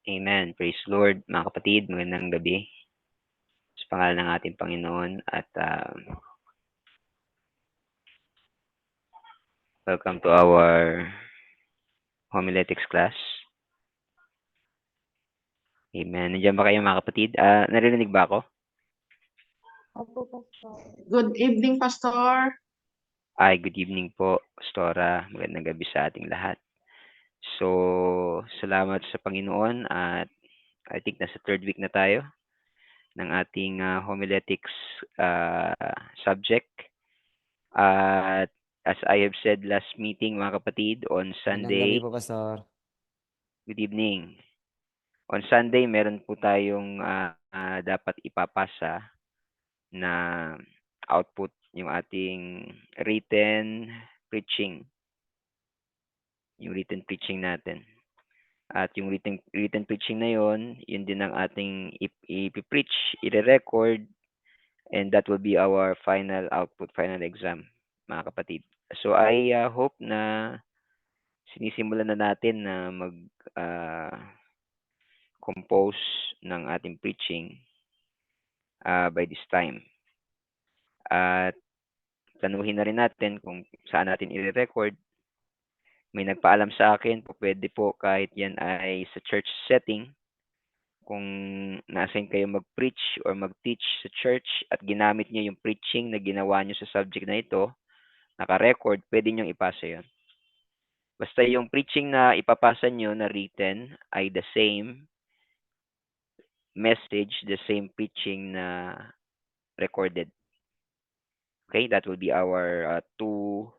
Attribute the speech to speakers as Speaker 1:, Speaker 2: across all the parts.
Speaker 1: Amen. Praise Lord, mga kapatid. Magandang gabi. Sa pangalan ng ating Panginoon at welcome to our homiletics class. Amen. Nandiyan ba kayo mga kapatid? Narinig ba ako?
Speaker 2: Opo, Pastor. Good evening, Pastor.
Speaker 1: Good evening po, Pastora. Magandang gabi sa ating lahat. So, salamat sa Panginoon at I think nasa third week na tayo ng ating homiletics subject. At as I have said last meeting mga kapatid, on Sunday,
Speaker 3: Magandang gabi po, Pastor.
Speaker 1: good evening. On Sunday, meron po tayong dapat ipapasa na output, yung ating written preaching. Yung written preaching natin. At yung written preaching na yon, yun din ang ating ipipreach, i-record, and that will be our final output, final exam, mga kapatid. So I hope na sinisimulan na natin na compose ng ating preaching by this time. At tanuhin na rin natin kung saan natin i-record. May nagpaalam sa akin, pwede po kahit yan ay sa church setting, kung na-assign kayo mag-preach or mag-teach sa church at ginamit niyo yung preaching na ginawa niyo sa subject na ito, naka-record, pwede niyong ipasa yon. Basta yung preaching na ipapasa niyo na written ay the same message, the same preaching na recorded. Okay, that will be our two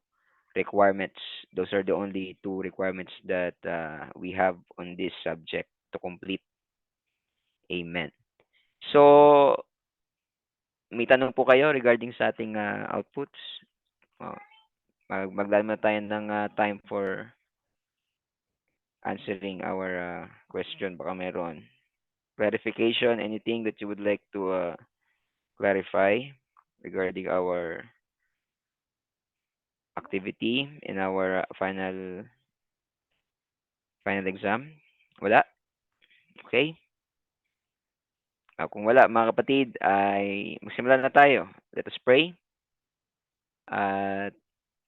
Speaker 1: requirements. Those are the only two requirements that we have on this subject to complete. Amen. So, may tanong po kayo regarding sa ating outputs? Maglaan na tayo ng time for answering our question. Baka meron clarification, anything that you would like to clarify regarding our activity in our final exam? Wala? Okay? Kung wala, mga kapatid, ay magsimula na tayo. Let us pray. At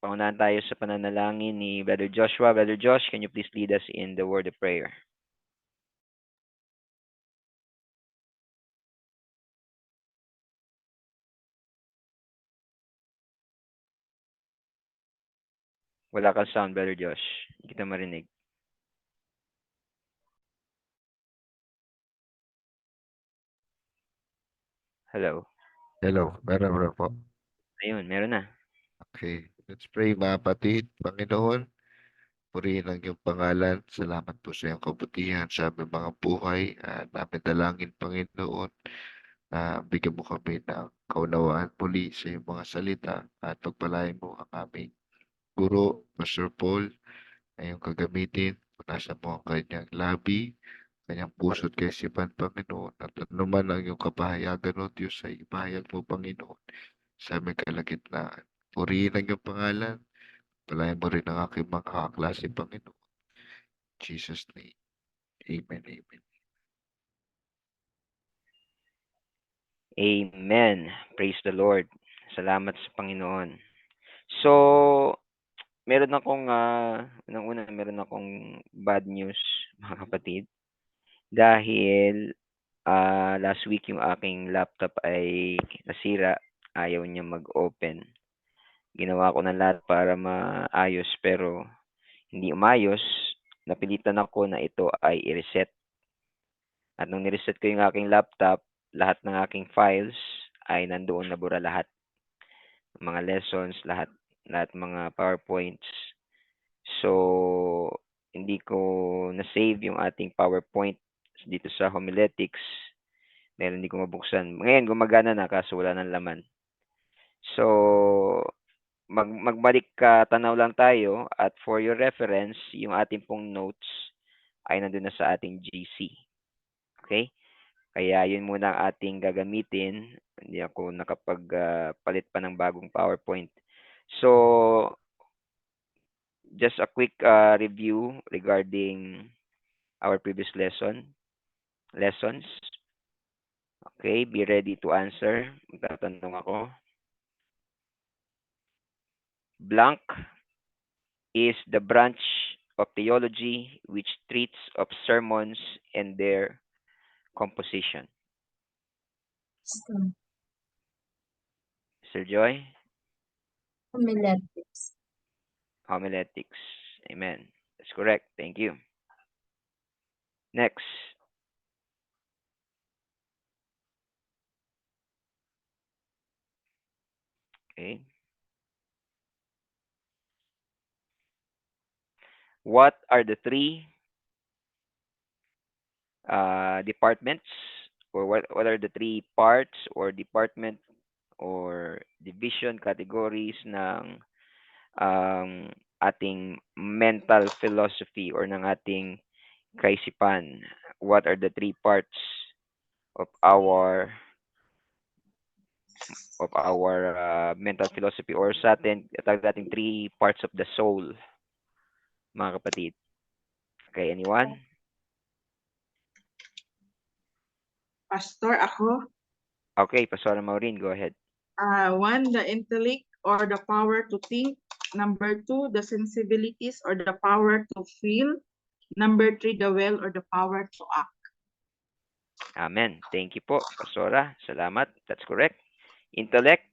Speaker 1: paunahan tayo sa pananalangin ni Brother Joshua. Brother Josh, can you please lead us in the word of prayer? Wala kang sound, Brother Josh. Hindi kita marinig. Hello?
Speaker 4: Hello, meron po.
Speaker 1: Ayun, meron na.
Speaker 4: Okay, let's pray mga kapatid. Panginoon, purihin ang iyong pangalan. Salamat po sa iyong kabutihan sa aming mga buhay. Namin dalangin, Panginoon, na bigyan mo kami ng kaunawaan muli sa iyong mga salita at pagpalain mo ang aming guro, Pastor Paul, na iyong kagamitin. Punasan mo ang kanyang labi, kanyang puso at kaisipan, Panginoon. At anuman ang iyong kapahayagan, O Diyos, ay ipahayag mo, Panginoon, sa aming kalagitnaan. Purihin ang iyong pangalan. Palayan mo rin ang aking mga kaklase, Panginoon. In Jesus' name. Amen, amen.
Speaker 1: Amen. Praise the Lord. Salamat sa Panginoon. So, meron akong, meron akong bad news, mga kapatid. Dahil last week yung aking laptop ay nasira. Ayaw niya mag-open. Ginawa ko ng lahat para maayos pero hindi umayos. Napilitan ako na ito ay i-reset. At nung ni-reset ko yung aking laptop, lahat ng aking files ay nandoon, nabura lahat. Mga lessons, lahat mga PowerPoints. So, hindi ko na-save yung ating PowerPoint dito sa homiletics dahil hindi ko mabuksan. Ngayon, gumagana na kaso wala ng laman. So, magbalik ka tanaw lang tayo at for your reference, yung ating pong notes ay nandun na sa ating GC. Okay? Kaya yun muna ang ating gagamitin. Hindi ako nakapagpalit pa ng bagong PowerPoint. So, just a quick review regarding our previous lesson. lessons? Okay, be ready to answer. Magtatanong ako. Blank is the branch of theology which treats of sermons and their composition. Sir Joy?
Speaker 2: Homiletics.
Speaker 1: Homiletics. Amen. That's correct. Thank you. Next. Okay. What are the three departments, or what are the three parts or department or division categories ng ating mental philosophy or ng ating kaisipan? What are the three parts of our mental philosophy, or sa atin tawag natin three parts of the soul, mga kapatid? Okay, anyone?
Speaker 2: Pastor, ako.
Speaker 1: Okay, Pastor Maureen, go ahead.
Speaker 2: One, the intellect or the power to think. Number two, the sensibilities or the power to feel. Number three, the will or the power to act.
Speaker 1: Amen. Thank you po, Pastora. Salamat. That's correct. Intellect,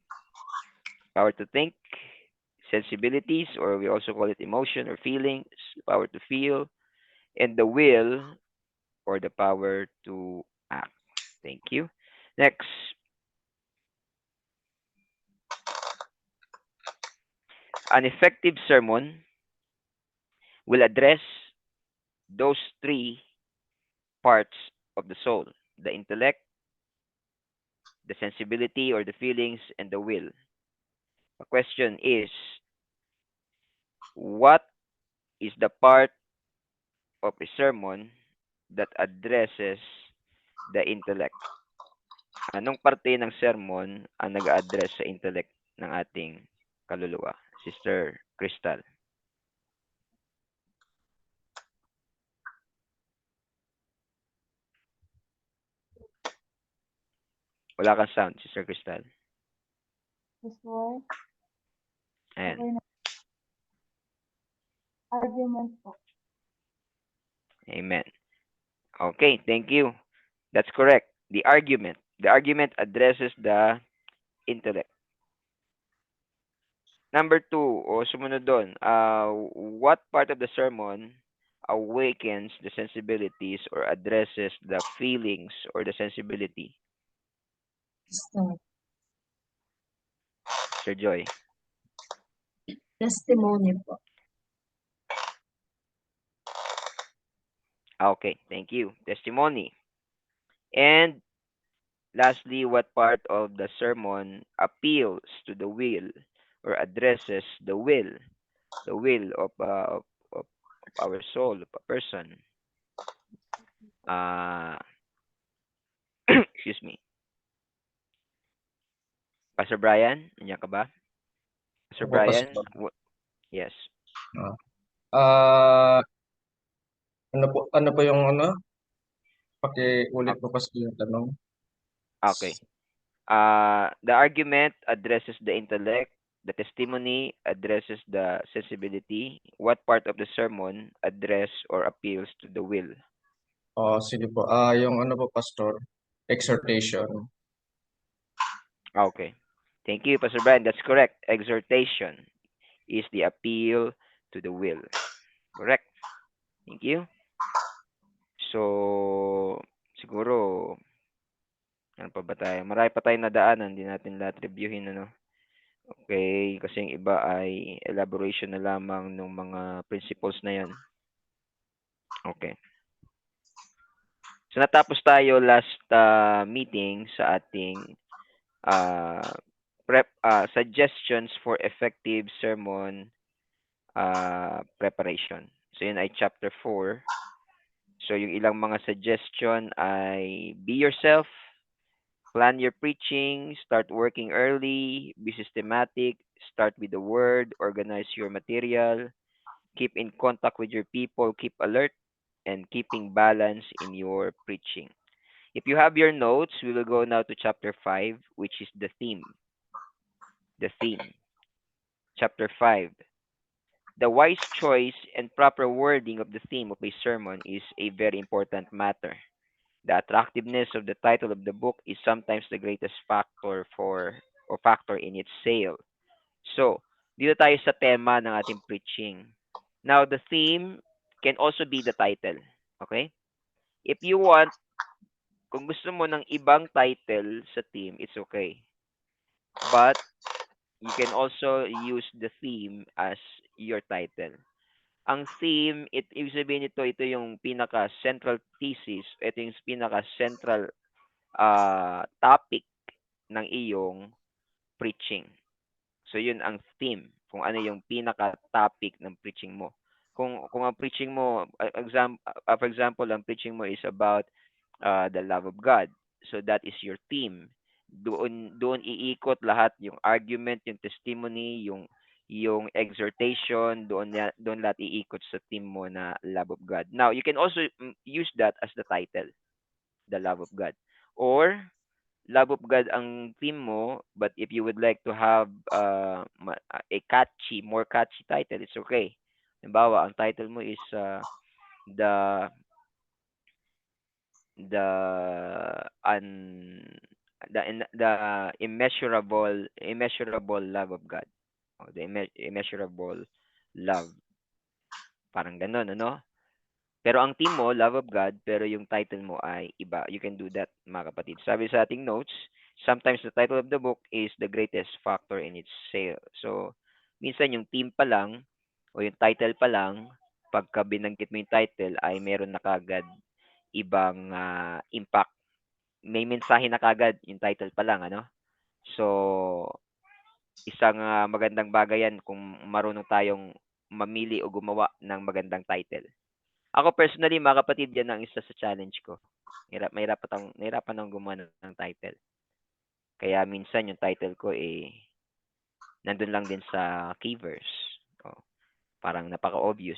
Speaker 1: power to think. Sensibilities, or we also call it emotion or feelings, power to feel. And the will, or the power to act. Thank you. Next. An effective sermon will address those three parts of the soul: the intellect, the sensibility or the feelings, and the will. The question is, what is the part of a sermon that addresses the intellect? Anong parte ng sermon ang nag-address sa intellect ng ating kaluluwa? Sister Crystal. Wala kang sound, Sister Crystal.
Speaker 2: Pastor,
Speaker 1: Ayan.
Speaker 2: argument po.
Speaker 1: Amen. Okay, thank you. That's correct. The argument. The argument addresses the intellect. Number two, o sumunod doon, what part of the sermon awakens the sensibilities or addresses the feelings or the sensibility? Sir Joy.
Speaker 2: Testimony po.
Speaker 1: Okay, thank you. Testimony. And lastly, what part of the sermon appeals to the will or addresses the will of our soul, of a person? Excuse me. Pastor Brian, nandiyan ka ba? Pastor
Speaker 3: Opo,
Speaker 1: Brian?
Speaker 3: Pastor.
Speaker 1: Yes.
Speaker 3: Ano po yung ano? Pakiulit po kasi yung tanong.
Speaker 1: Okay. The argument addresses the intellect. The testimony addresses the sensibility. What part of the sermon address or appeals to the will?
Speaker 3: Sige po. Yung ano po, Pastor, exhortation.
Speaker 1: Okay. Thank you, Pastor Brian. That's correct. Exhortation is the appeal to the will. Correct. Thank you. So, siguro, ano pa ba tayo? Marami pa tayong nadaanan. Hindi natin lahat reviewin, ano? Okay, kasi yung iba ay elaboration na lamang ng mga principles na yan. Okay. So, natapos tayo last meeting sa ating suggestions for effective sermon preparation. So, yun ay chapter 4. So, yung ilang mga suggestion ay be yourself, plan your preaching, start working early, be systematic, start with the word, organize your material, keep in contact with your people, keep alert, and keeping balance in your preaching. If you have your notes, we will go now to chapter 5, which is the theme. The theme. Chapter 5. The wise choice and proper wording of the theme of a sermon is a very important matter. The attractiveness of the title of the book is sometimes the greatest factor in its sale. So, dito tayo sa tema ng ating preaching. Now, the theme can also be the title. Okay? If you want, kung gusto mo ng ibang title sa theme, it's okay. But, you can also use the theme as your title. Ang theme, ibig sabihin ito yung pinaka-central thesis, ito yung pinaka-central topic ng iyong preaching. So, yun ang theme, kung ano yung pinaka-topic ng preaching mo. Kung ang preaching mo, for example, ang preaching mo is about the love of God. So, that is your theme. Doon iikot lahat yung argument, yung testimony, yung exhortation, doon lahat iikot sa theme mo na love of God. Now, you can also use that as the title, the love of God. Or, love of God ang theme mo, but if you would like to have a more catchy title, it's okay. Halimbawa, ang title mo is the immeasurable love of God. The immeasurable love. Parang ganun, ano? Pero ang theme mo, love of God, pero yung title mo ay iba. You can do that, mga kapatid. Sabi sa ating notes, sometimes the title of the book is the greatest factor in its sale. So, minsan yung theme pa lang, o yung title pa lang, pagka binanggit mo yung title, ay meron na kagad ibang impact. May mensahe na kagad yung title pa lang, ano? So, isang magandang bagay yan kung marunong tayong mamili o gumawa ng magandang title. Ako personally, mga kapatid, yan ang isa sa challenge ko. Nahirapan akong gumawa ng title. Kaya minsan yung title ko nandun lang din sa keyverse. Parang napaka-obvious.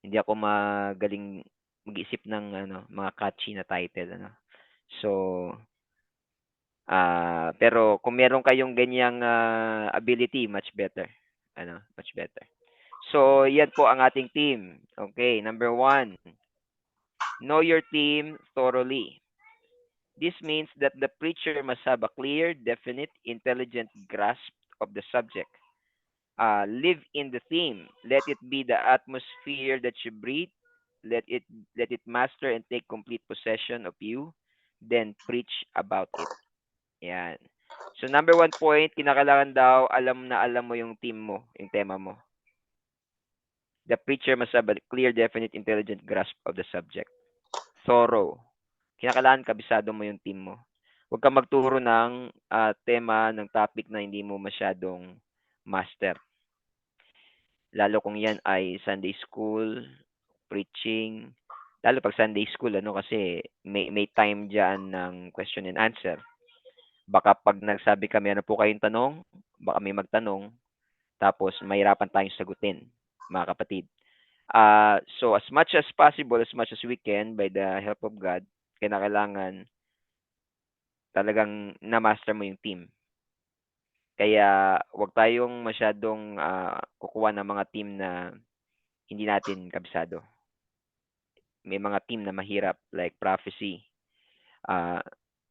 Speaker 1: Hindi ako magaling mag-isip ng mga catchy na title. So, pero kung meron kayong ganyang ability, much better. Much better. So, yan po ang ating theme. Okay, number 1. Know your theme thoroughly. This means that the preacher must have a clear, definite, intelligent grasp of the subject. Live in the theme. Let it be the atmosphere that you breathe. Let it master and take complete possession of you. Then preach about it. Yan. So, number 1 point, kinakailangan daw, alam mo yung theme mo, yung tema mo. The preacher must have a clear, definite, intelligent grasp of the subject. Thorough. Kinakailangan kabisado mo yung theme mo. Huwag kang magturo ng tema, ng topic na hindi mo masyadong master. Lalo kung yan ay Sunday school, preaching, lalo pag Sunday school, kasi may time dyan ng question and answer. Baka pag nagsabi kami, ano po kayong tanong, baka may magtanong, tapos mahirapan tayong sagutin, mga kapatid. So as much as possible, as much as we can, by the help of God, kailangan talagang na-master mo yung team. Kaya wag tayong masyadong kukuha ng mga team na hindi natin kabisado. May mga team na mahirap like prophecy.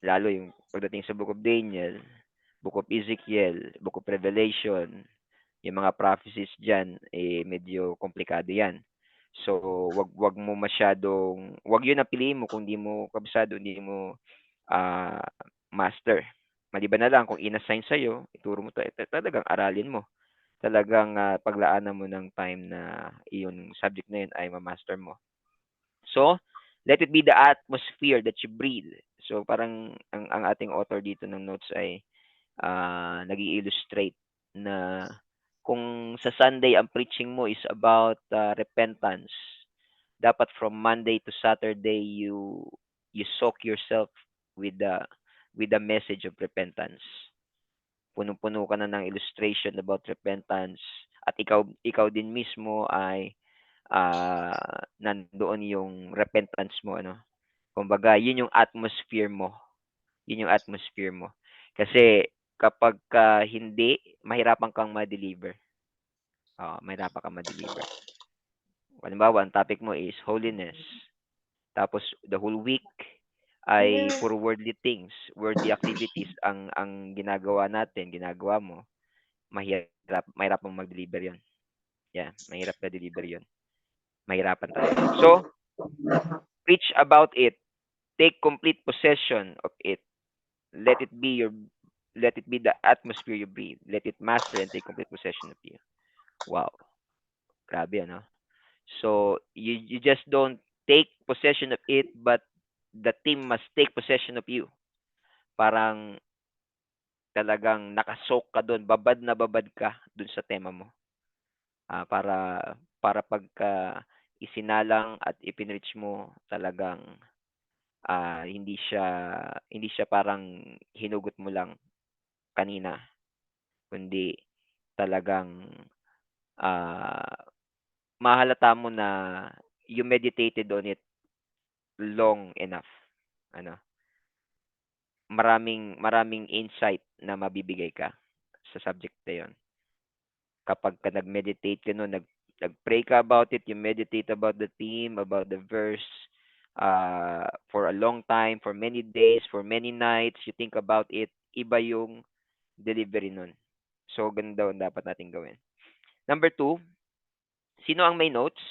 Speaker 1: Lalo yung pagdating sa Book of Daniel, Book of Ezekiel, Book of Revelation, yung mga prophecies dyan, medyo komplikado yan. So, wag mo masyadong, wag yun ang piliin mo kung di mo kabisado, hindi mo master. Maliban na lang kung inassign sa'yo, ituro mo talagang aralin mo. Talagang paglaanan mo ng time na yung subject na yun ay ma-master mo. So, let it be the atmosphere that you breathe. So, parang ang ating author dito ng notes ay nag-i-illustrate na kung sa Sunday ang preaching mo is about repentance, dapat from Monday to Saturday you soak yourself with the message of repentance. Punong-puno ka na ng illustration about repentance at ikaw din mismo ay nandoon yung repentance mo, Kumbaga, yun yung atmosphere mo. Yun yung atmosphere mo. Kasi kapag hindi, mahirapan kang ma-deliver. Mahirapan kang ma-deliver. Halimbawa, ang topic mo is holiness. Tapos the whole week ay puro worldly things, worldly activities ang ginagawa natin, ginagawa mo. Mahirap mong mag-deliver 'yon. Yeah, mahirap ka deliver 'yon. Mahirapan talaga. So, preach about it. Take complete possession of it. Let it be the atmosphere you breathe. Let it master and take complete possession of you. Wow. Grabe, ano? So, you just don't take possession of it, but the team must take possession of you. Parang talagang nakasok ka doon, babad na babad ka doon sa tema mo. Para pagka isinalang at ipinreach mo, talagang hindi siya parang hinugot mo lang kanina, kundi talagang mahalata mo na you meditated on it long enough. Ano? Maraming insight na mabibigay ka sa subject na 'yon. Kapag ka nag-meditate ka no, nag-pray ka about it, you meditate about the theme, about the verse, for a long time, for many days, for many nights, you think about it, iba yung delivery nun. So, ganun daw ang dapat natin gawin. Number 2, sino ang may notes?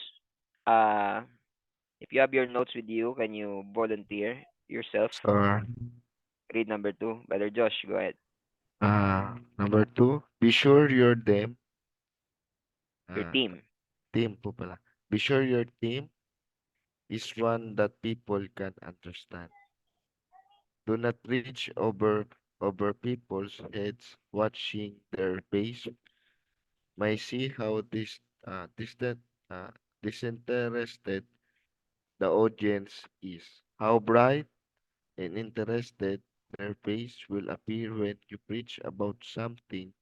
Speaker 1: If you have your notes with you, can you volunteer yourself?
Speaker 4: Sir,
Speaker 1: Read number 2. Brother Josh, go ahead.
Speaker 4: number 2, be sure your
Speaker 1: Your
Speaker 4: ah,
Speaker 1: team.
Speaker 4: team po pala. Be sure your team is one that people can understand. Do not reach over people's heads watching their face. May see how disinterested the audience is. How bright and interested their face will appear when you preach about something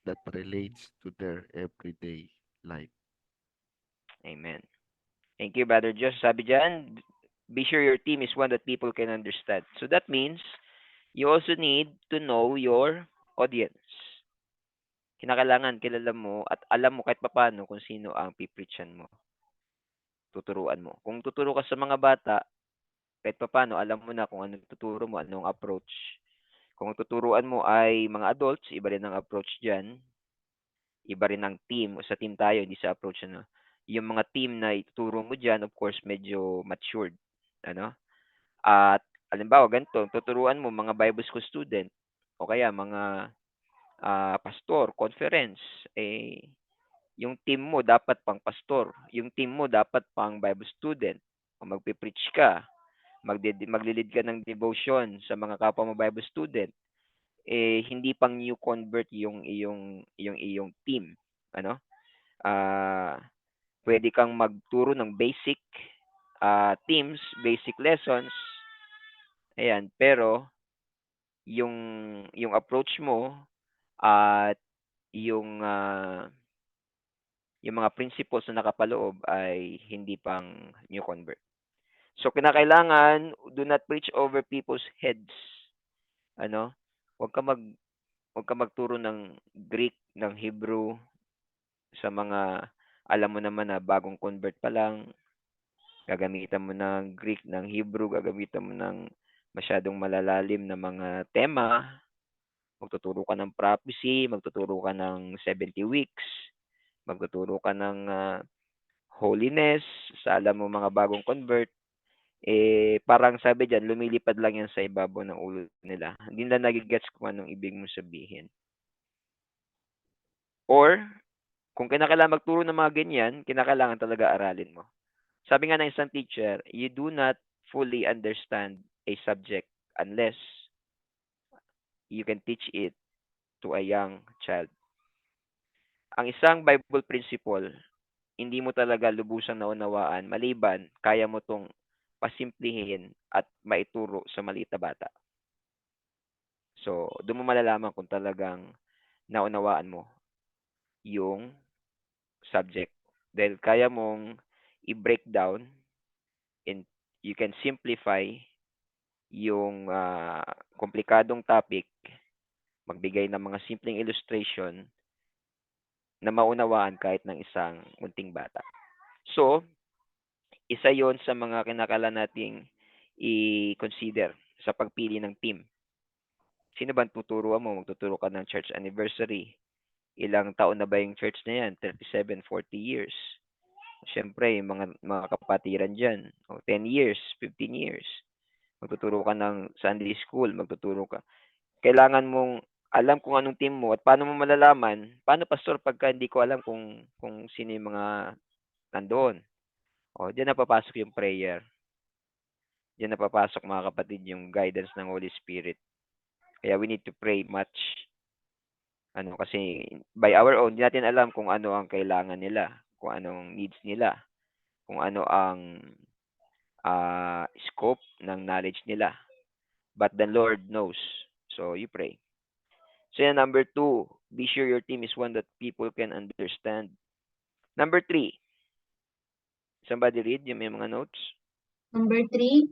Speaker 4: that relates to their everyday life.
Speaker 1: Amen. Thank you, Brother Josh. Sabi dyan, be sure your team is one that people can understand. So that means you also need to know your audience. Kinakailangan kilala mo at alam mo kahit papaano kung sino ang pipreachan mo. Tuturuan mo. Kung tuturo ka sa mga bata, kahit papaano alam mo na kung anong tuturo mo, anong approach. Kung tuturuan mo ay mga adults, iba rin ang approach dyan. Iba rin ang team. Sa team tayo, hindi sa approach. Ano? Yung mga team na ituturo mo dyan, of course, medyo matured. Ano? At halimbawa, ganito, tuturuan mo mga Bible school student o kaya mga pastor, conference, yung team mo dapat pang pastor, yung team mo dapat pang Bible student. Kung magpipreach ka, maglilid ka ng devotion sa mga kapwa mo Bible student, hindi pang new convert yung iyong team. Ano? Pwede kang magturo ng basic themes, basic lessons. Ayan, pero yung approach mo at yung mga principles na nakapaloob ay hindi pang new convert. So kinakailangan, do not preach over people's heads. Ano? Huwag ka magturo ng Greek, ng Hebrew sa mga alam mo naman na bagong convert pa lang. Gagamitan mo ng Greek, ng Hebrew, gagamitan mo ng masyadong malalalim na mga tema. Magtuturo ka ng prophecy, magtuturo ka ng 70 weeks, magtuturo ka ng holiness sa alam mo mga bagong convert, parang sabi dyan, lumilipad lang yan sa ibabaw ng ulo nila. Hindi nila nagigets kung anong ibig mo sabihin. Or, kung kinakailangan magturo ng mga ganyan, kinakailangan talaga aralin mo. Sabi nga ng isang teacher, you do not fully understand a subject unless you can teach it to a young child. Ang isang Bible principle, hindi mo talaga lubusang naunawaan maliban kaya mo tong pasimplihin at maituro sa maliit na bata. So, doon mo malalaman kung talagang naunawaan mo yung subject. Dahil kaya mong i-break down you can simplify yung komplikadong topic, magbigay ng mga simpleng illustration na maunawaan kahit ng isang munting bata. So, isa yon sa mga kinakailangan nating i-consider sa pagpili ng team. Sino ba ang tuturuan mo? Magtuturo ka ng church anniversary. Ilang taon na ba yung church na yan? 37, 40 years. Siyempre, yung mga kapatiran dyan. 10 years, 15 years. Magtuturo ka ng Sunday school. Magtuturo ka. Kailangan mong alam kung anong team mo at paano mo malalaman. Paano, pastor, pagka hindi ko alam kung sino yung mga nandoon? Diyan na papasok yung prayer. Diyan na papasok, mga kapatid, yung guidance ng Holy Spirit. Kaya we need to pray much. Kasi by our own, hindi natin alam kung ano ang kailangan nila, kung anong needs nila, kung ano ang scope ng knowledge nila. But the Lord knows. So you pray. So yan, number 2, be sure your team is one that people can understand. Number 3, somebody read yung may mga notes.
Speaker 5: Number 3,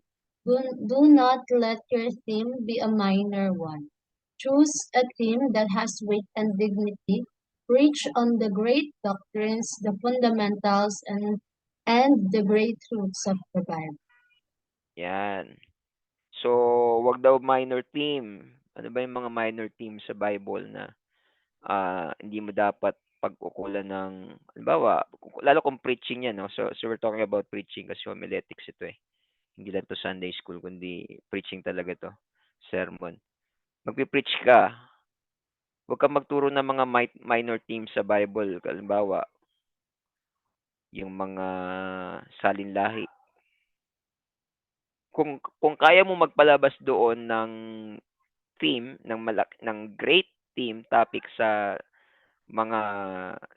Speaker 5: do not let your theme be a minor one. Choose a theme that has weight and dignity. Preach on the great doctrines, the fundamentals, and the great truths of the Bible.
Speaker 1: Yan. So, wag daw minor theme. Ano ba yung mga minor themes sa Bible na hindi mo dapat pag-ukulan ng, halimbawa, lalo kung preaching yan, no? So we're talking about preaching kasi homiletics ito eh. Hindi lang to Sunday school, kundi preaching talaga to. Sermon. Magpipreach ka, huwag kang magturo ng mga minor themes sa Bible. Halimbawa, yung mga salinlahi. Kung kaya mo magpalabas doon ng theme, ng great theme topic sa mga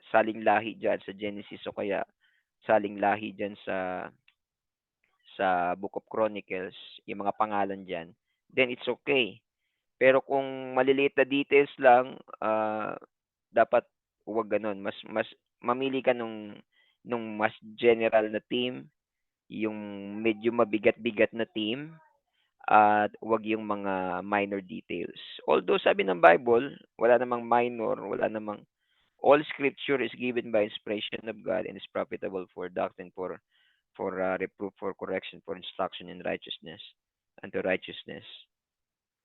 Speaker 1: saling lahi dyan sa Genesis o kaya saling lahi dyan sa Book of Chronicles, yung mga pangalan dyan, then it's okay. Pero kung maliliit na details lang, dapat huwag ganun. Mas mamili ka nung mas general na theme, yung medyo mabigat-bigat na theme, at huwag yung mga minor details. Although sabi ng Bible, wala namang minor, wala namang all scripture is given by inspiration of God and is profitable for doctrine, for reproof, for correction, for instruction in righteousness, unto righteousness.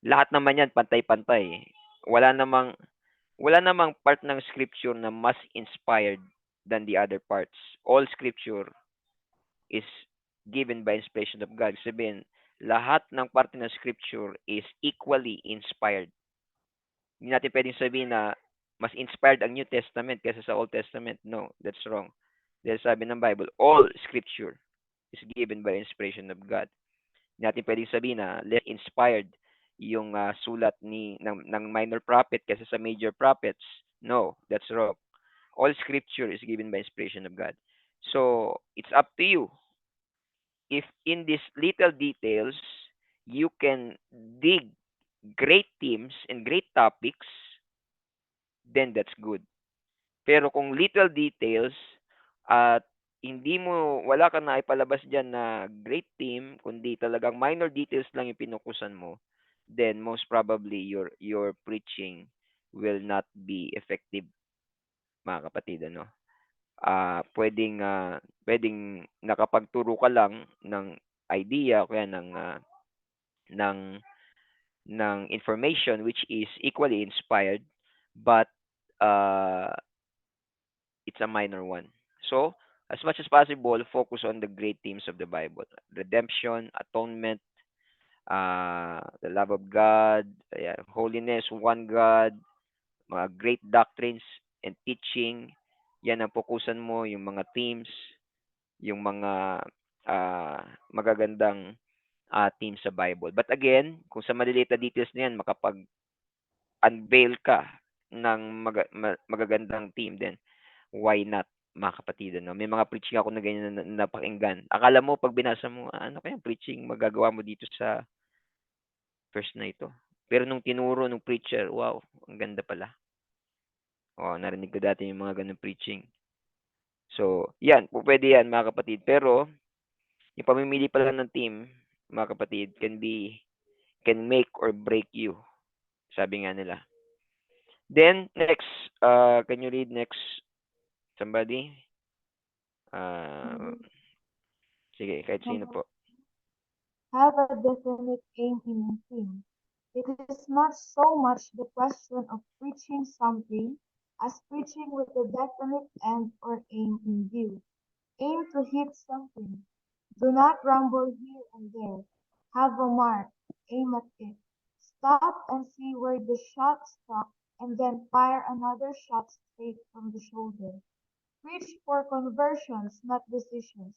Speaker 1: Lahat naman yan pantay-pantay. Wala namang part ng scripture na mas inspired than the other parts. All scripture is given by inspiration of God. Sabihin, lahat ng parte ng scripture is equally inspired. Hindi natin pwedeng sabihin na mas inspired ang New Testament kaysa sa Old Testament. No, that's wrong. Dahil sabi ng Bible, all scripture is given by inspiration of God. Hindi natin pwedeng sabihin na less inspired yung sulat ng minor prophet kaysa sa major prophets. No, that's wrong. All scripture is given by inspiration of God. So, it's up to you. If in these little details, you can dig great themes and great topics, then that's good. Pero kung little details at wala ka na ipalabas dyan na great theme, kundi talagang minor details lang yung pinukusan mo, then most probably your preaching will not be effective, mga kapatid, ano? Pwedeng nakapagturo ka lang ng idea o kaya ng information which is equally inspired, but it's a minor one. So, as much as possible, focus on the great themes of the Bible: redemption, atonement, the love of God, holiness, one God, mga great doctrines and teaching. Yan ang fokusan mo, yung mga themes, yung mga magagandang themes sa Bible. But again, kung sa maliliit na details na yan, makapag-unveil ka ng magagandang theme, then why not, mga kapatid, ano? May mga preaching ako na ganyan na napakinggan. Akala mo, pag binasa mo, ano kaya preaching magagawa mo dito sa verse na ito? Pero nung tinuro nung preacher, wow, ang ganda pala. Narinig ko dati yung mga ganun preaching. So, yan, pwede yan, mga kapatid. Pero, Yung pamimili pa lang ng team, mga kapatid, can make or break you. Sabi nga nila. Then, next, can you read next, somebody? Sige, kahit sino po.
Speaker 6: Have a definite aim in your thing. It is not so much the question of preaching something as preaching with a definite end or aim in view. Aim to hit something. Do not ramble here and there. Have a mark. Aim at it. Stop and see where the shot struck and then fire another shot straight from the shoulder. Preach for conversions, not decisions.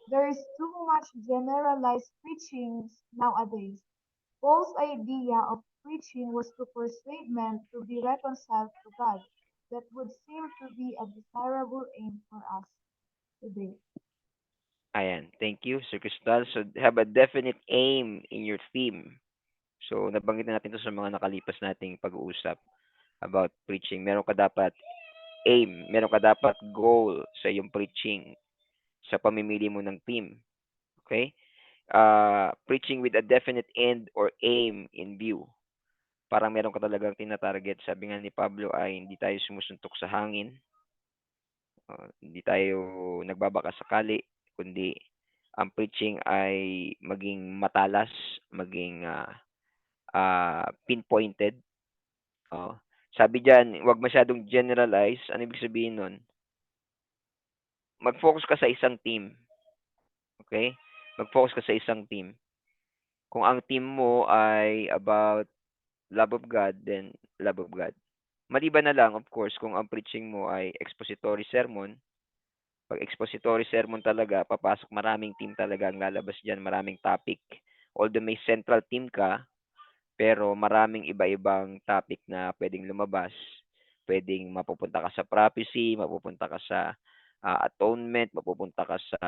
Speaker 6: There is too much generalized preaching nowadays. Paul's idea of preaching was to persuade men to be reconciled to God. That would seem to be a desirable aim for us today.
Speaker 1: Ayan, thank you, Sir Crystal. So, have a definite aim in your theme. So, nabanggit na natin to sa mga nakalipas nating pag-uusap about preaching. Meron ka dapat aim, meron ka dapat goal sa iyong preaching, sa pamimili mo ng theme. Okay? Preaching with a definite end or aim in view. Parang meron ka talagang tinatarget. Sabi nga ni Pablo ay hindi tayo sumusuntok sa hangin. Hindi tayo nagbabaka sakali, kundi ang preaching ay maging matalas, maging pinpointed. Sabi diyan, huwag masyadong generalize. Ano ibig sabihin nun? Mag-focus ka sa isang team. Okay? Mag-focus ka sa isang team. Kung ang team mo ay about love of God, then love of God. Maliban na lang, of course, kung ang preaching mo ay expository sermon. Pag expository sermon talaga, papasok maraming team talaga ang lalabas dyan, maraming topic. Although may central team ka, pero maraming iba-ibang topic na pwedeng lumabas. Pwedeng mapupunta ka sa prophecy, mapupunta ka sa atonement, mapupunta ka sa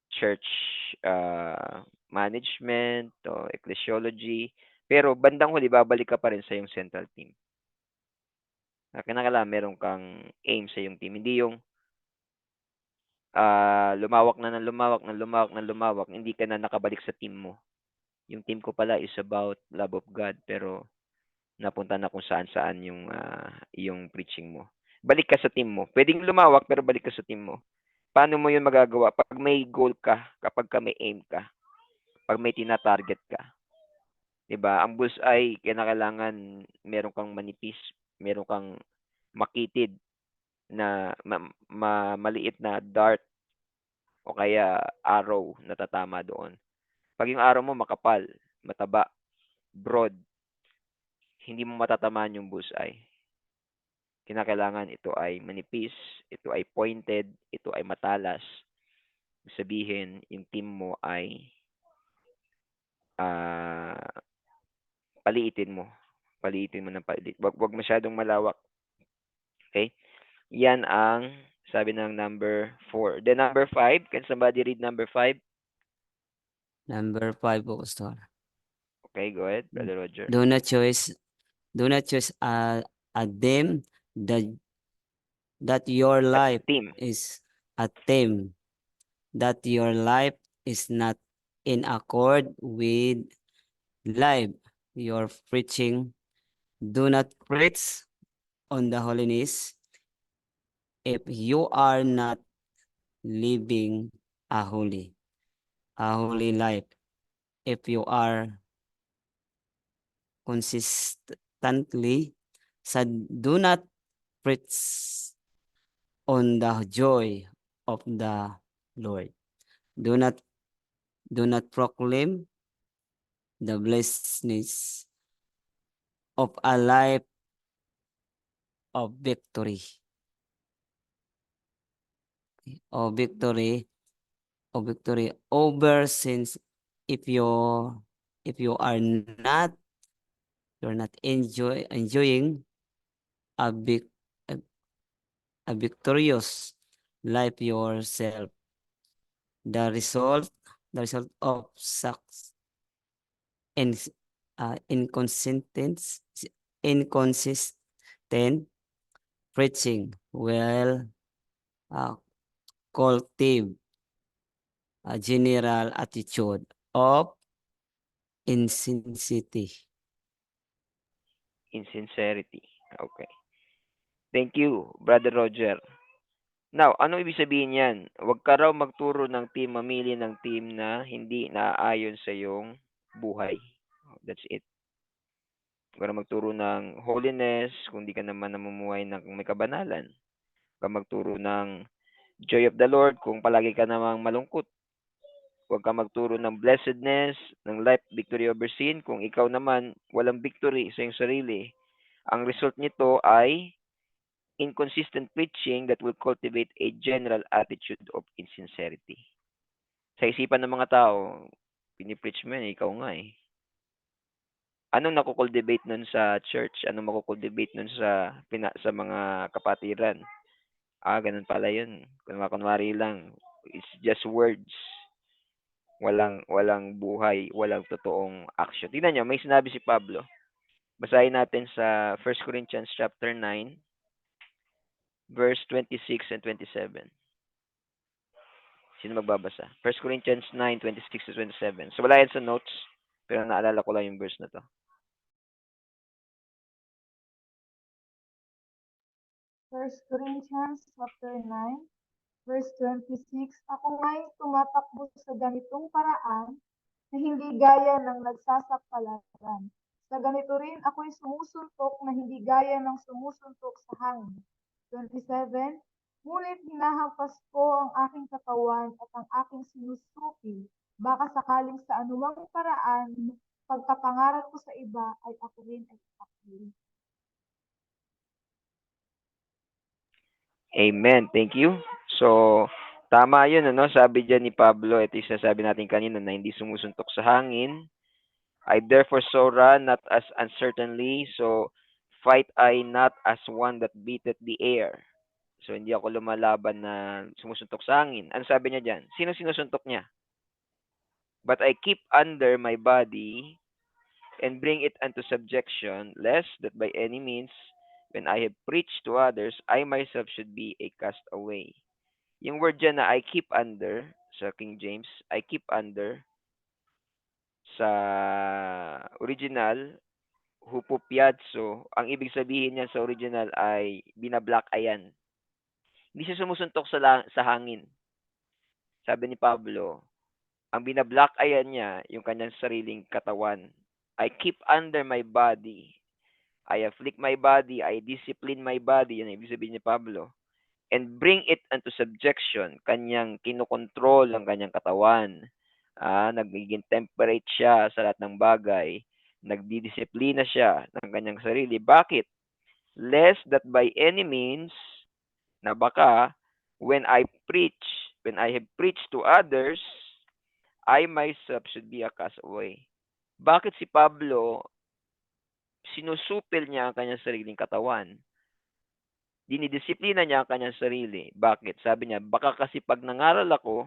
Speaker 1: church management o ecclesiology. Pero bandang huli, babalik ka pa rin sa yung central team. Kailangan meron kang aim sa yung team. Hindi yung lumawak na ng lumawak, hindi ka na nakabalik sa team mo. Yung team ko pala is about love of God, pero napunta na kung saan-saan yung preaching mo. Balik ka sa team mo. Pwedeng lumawak, pero balik ka sa team mo. Paano mo yun magagawa? Pag may goal ka, kapag ka may aim ka, pag may tina-target ka. Diba? Ang bullseye, kailangan meron kang manipis, meron kang makitid na maliit na dart o kaya arrow na tatama doon. Pag yung arrow mo makapal, mataba, broad, hindi mo matatamaan yung bullseye. Kinakailangan ito ay manipis, ito ay pointed, ito ay matalas. Sabihin, yung team mo ay paliitin mo. Paliitin mo ng paliit. Wag masyadong malawak. Okay? Yan ang sabi ng number 4. Then number 5, can somebody read number 5?
Speaker 7: Number 5 po, Pastor.
Speaker 1: Okay, go ahead, Brother Roger.
Speaker 7: Do not choose a them that your life
Speaker 1: Team.
Speaker 7: is a theme, that your life is not in accord with life you're preaching. Do not preach on the holiness if you are not living a holy life. If you are consistently said, do not preach on the joy of the Lord. Do not proclaim the blessedness of a life of victory. Over sins. If you are not enjoying a victorious life yourself, the result of success and inconsistent preaching will cultivate general attitude of insincerity.
Speaker 1: Insincerity. Okay. Thank you, Brother Roger. Now, ano ibig sabihin yan? Huwag ka raw magturo ng team, mamili ng team na hindi naaayon sa iyong buhay. That's it. Huwag ka raw magturo ng holiness kung di ka naman namumuhay ng may kabanalan. Huwag ka magturo ng joy of the Lord kung palagi ka namang malungkot. Huwag ka magturo ng blessedness, ng life victory over sin kung ikaw naman walang victory sa iyong sarili. Ang result nito ay inconsistent preaching that will cultivate a general attitude of insincerity. Sa isipan ng mga tao, pinipreach mo yan, ikaw nga eh. Anong nakukultivate nun sa church? Anong makukultivate nun sa mga kapatiran? Ganun pala yun. Kunwari lang. It's just words. Walang buhay, walang totoong action. Tingnan nyo, may sinabi si Pablo. Basahin natin sa 1 Corinthians chapter 9, verse 26 and 27. Sino magbabasa? 1 Corinthians 9, 26 to 27. So, wala yan sa notes, pero naalala ko lang yung verse na to.
Speaker 6: First Corinthians chapter 9, verse 26, ako nga'y tumatakbo sa ganitong paraan na hindi gaya ng nagsasapalaran. Sa ganito rin ako'y sumusuntok na hindi gaya ng sumusuntok sa hangin. 27, ngunit hinahampas ko ang aking katawan at ang aking sinusuki, baka sakaling sa anumang paraan, pagkapangarap ko sa iba ay ako rin ay itakwil.
Speaker 1: Amen. Thank you. So, tama yun, ano? Sabi dyan ni Pablo, ito yung sasabi natin kanina na hindi sumusuntok sa hangin. I therefore so run, not as uncertainly, so fight I not as one that beateth the air. So, hindi ako lumalaban na sumusuntok sa hangin. Ano sabi niya dyan? Sino sinusuntok niya? But I keep under my body and bring it unto subjection, lest that by any means, when I have preached to others, I myself should be a castaway. Yung word dyan na I keep under, sa King James, I keep under, sa original, hupupiadso, ang ibig sabihin niyan sa original ay binablock ayan. Hindi siya sumusuntok sa hangin. Sabi ni Pablo, ang binablock ayan niya, yung kanyang sariling katawan. I keep under my body. I afflict my body, I discipline my body, yan ang ibig sabihin ni Pablo. And bring it unto subjection, kanyang kinokontrol ang kanyang katawan. Nagiging temperate siya sa lahat ng bagay. Nagdidisiplina siya ng kanyang sarili. Bakit? Lest that by any means, na baka, when I have preached to others, I myself should be a castaway. Bakit si Pablo sinusupil niya ang kanyang sariling katawan? Dinidisiplina niya ang kanyang sarili. Bakit? Sabi niya, baka kasi pag nangaral ako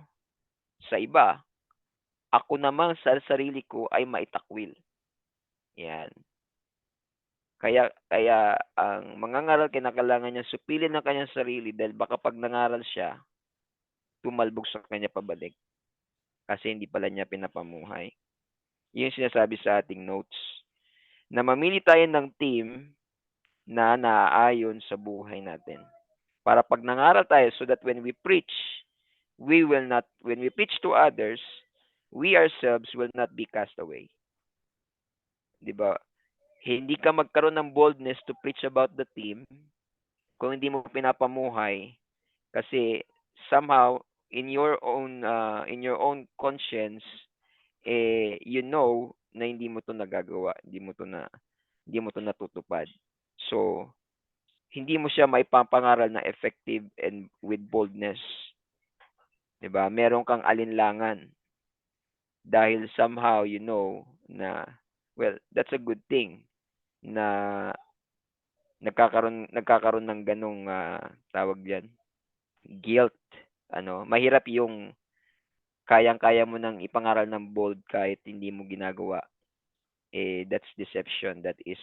Speaker 1: sa iba, ako naman sa sarili ko ay maitakwil. Yan. Kaya ang mangangaral, kinakailangan niya supilin ang kanyang sarili dahil baka pag nangaral siya, tumalbog sa kanya pabalik. Kasi hindi pala niya pinapamuhay. Yun yung sinasabi sa ating notes. Na mamili tayo ng team na naaayon sa buhay natin. Para pag nangaral tayo, so that when we preach to others, we ourselves will not be cast away. Diba? Hindi ka magkaroon ng boldness to preach about the team kung hindi mo pinapamuhay, kasi somehow in your own conscience, you know na hindi mo to nagagawa, hindi mo to natutupad. So, hindi mo siya maipapangaral na effective and with boldness. 'Di ba? Meron kang alinlangan. Dahil somehow you know na, well, that's a good thing na nagkakaroon ng ganong tawag diyan, guilt. Mahirap yung kayang-kaya mo nang ipangaral ng bold kahit hindi mo ginagawa. That's deception. That is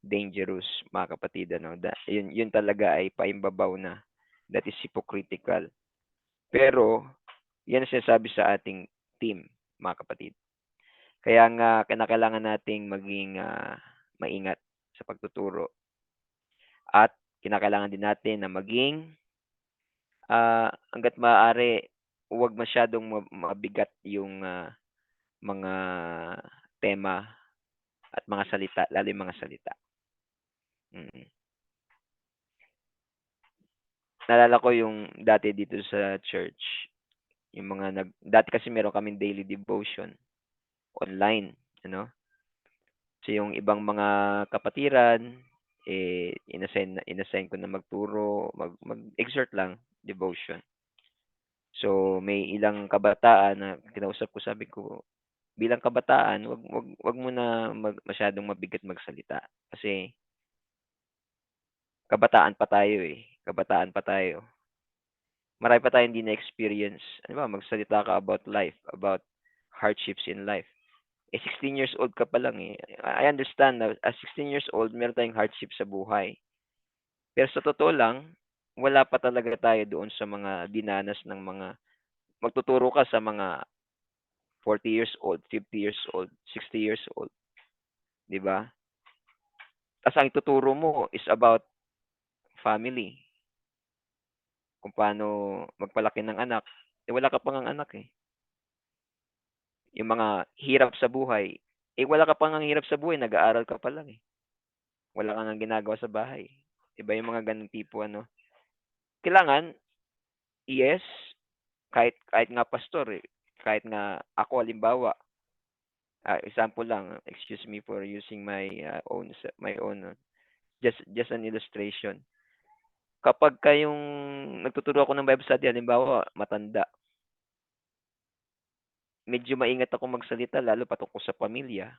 Speaker 1: dangerous, mga kapatid. Yun talaga ay paimbabaw na. That is hypocritical. Pero Yan ang sinasabi sa ating team, mga kapatid. Kaya nga kinakailangan nating maging maingat sa pagtuturo. At kinakailangan din natin na maging hangga't maaari, huwag masyadong mabigat yung mga tema at mga salita, lalo yung mga salita. Naalala ko yung dati dito sa church, yung mga dati kasi meron kaming daily devotion online, ano? So yung ibang mga kapatiran, inassign ko na magturo, mag-exhort lang devotion. So may ilang kabataan na kinausap ko, sabi ko, bilang kabataan, wag mo na masyadong mabigat magsalita kasi kabataan pa tayo eh. Kabataan pa tayo. Marami pa tayong hindi na-experience. Ano ba, magsalita ka about life, about hardships in life. 16 years old ka pa lang eh. I understand na as 16 years old, meron tayong hardship sa buhay. Pero sa totoo lang, wala pa talaga tayo doon sa mga dinanas ng mga, magtuturo ka sa mga 40 years old, 50 years old, 60 years old. Di ba? Tapos ang ituturo mo is about family. Kung paano magpalaki ng anak. Wala ka pang anak eh. Yung mga hirap sa buhay. Wala ka pang hirap sa buhay, nag-aaral ka pa lang eh. Wala ka nang ginagawa sa bahay. Iba yung mga ganung tipo ano. Kailangan, yes, kahit nga pastor eh, kahit nga ako halimbawa, example lang, excuse me for using my own just an illustration. Kapag kayong nagtuturo ako ng Bible study, halimbawa, matanda, medyo maingat ako magsalita, lalo patungkol sa pamilya.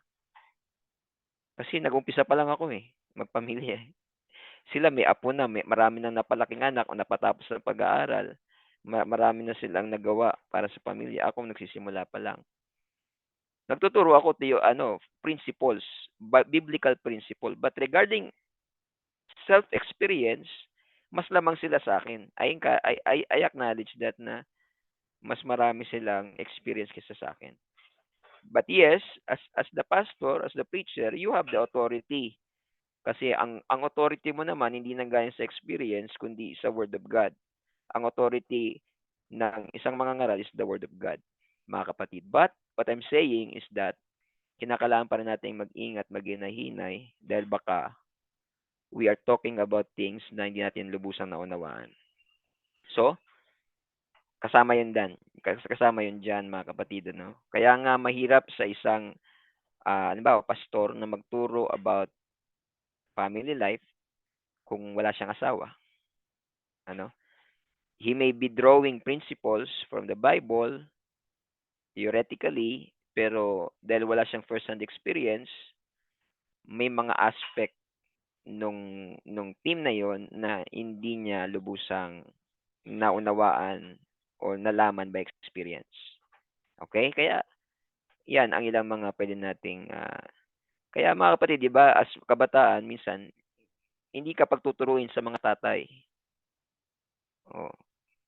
Speaker 1: Kasi nag-umpisa pa lang ako eh, magpamilya eh. Sila may apo na, marami nang napalaking anak o napatapos ng pag-aaral. Marami na silang nagawa para sa pamilya. Ako nagsisimula pa lang. Nagtuturo ako tayo principles, biblical principle. But regarding self-experience, mas lamang sila sa akin. I acknowledge that na mas marami silang experience kaysa sa akin. But yes, as the pastor, as the preacher, you have the authority. Kasi ang authority mo naman hindi nanggaling sa experience kundi sa word of God. Ang authority ng isang mangangaral is the word of God, mga kapatid. But what I'm saying is that kinakailangan pa rin natin mag-ingat, maghinay-hinay dahil baka we are talking about things na hindi natin lubusang naunawaan. So, kasama yun dyan, mga kapatid, no? Kaya nga mahirap sa isang halimbawa, pastor na magturo about family life kung wala siyang asawa. Ano? He may be drawing principles from the Bible theoretically, pero dahil wala siyang first-hand experience, may mga aspect nung team na yon na hindi niya lubusang naunawaan o nalaman by experience. Okay? Kaya yan ang ilang mga pwede nating kaya mga kapatid, di ba, as kabataan, minsan, hindi ka pagtuturuin sa mga tatay. O,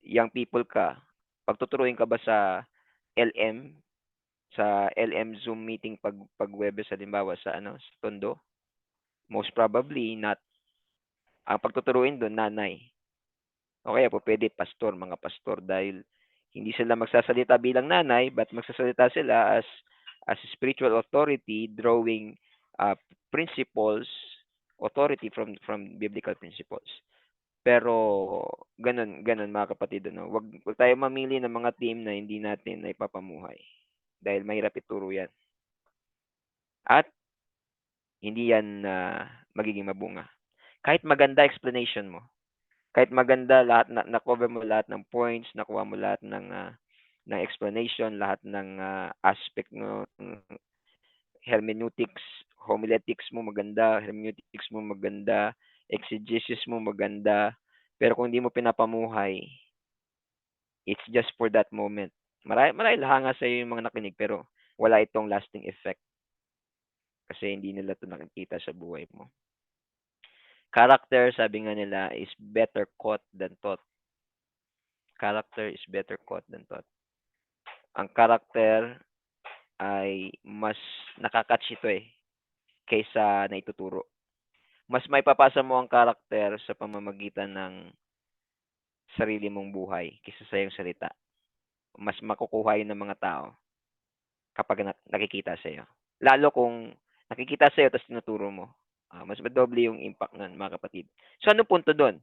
Speaker 1: young people ka. Pagtuturuin ka ba sa LM Zoom meeting pag Webes halimbawa sa sa Tondo? Most probably not. Ang pagtuturuin doon nanay. O kaya po pwede mga pastor dahil hindi sila magsasalita bilang nanay but magsasalita sila as spiritual authority drawing principles, authority from biblical principles. Pero ganun mga kapatid, wag tayo mamili ng mga team na hindi natin naipapamuhay dahil mahirap ituro yan. At hindi yan magiging mabunga. Kahit maganda explanation mo, kahit maganda lahat na-cover mo lahat ng points, nakuha mo lahat ng explanation, lahat ng aspect ng hermeneutics, homiletics mo maganda, hermeneutics mo maganda, exegesis mo maganda, pero kung hindi mo pinapamuhay, it's just for that moment. Marahil hanga sa iyo yung mga nakinig pero wala itong lasting effect. Kasi hindi nila ito nakikita sa buhay mo. Character, sabi nga nila, is better caught than taught. Character is better caught than taught. ang karakter ay mas nakakatch ito kaysa naituturo. Mas maipapasa mo ang karakter sa pamamagitan ng sarili mong buhay kaysa sa iyong salita. Mas makukuha yun ng mga tao kapag nakikita sa iyo. Lalo kung nakikita sa iyo tapos tinuturo mo. Mas madoble yung impact nun, mga kapatid. So, ano punto doon?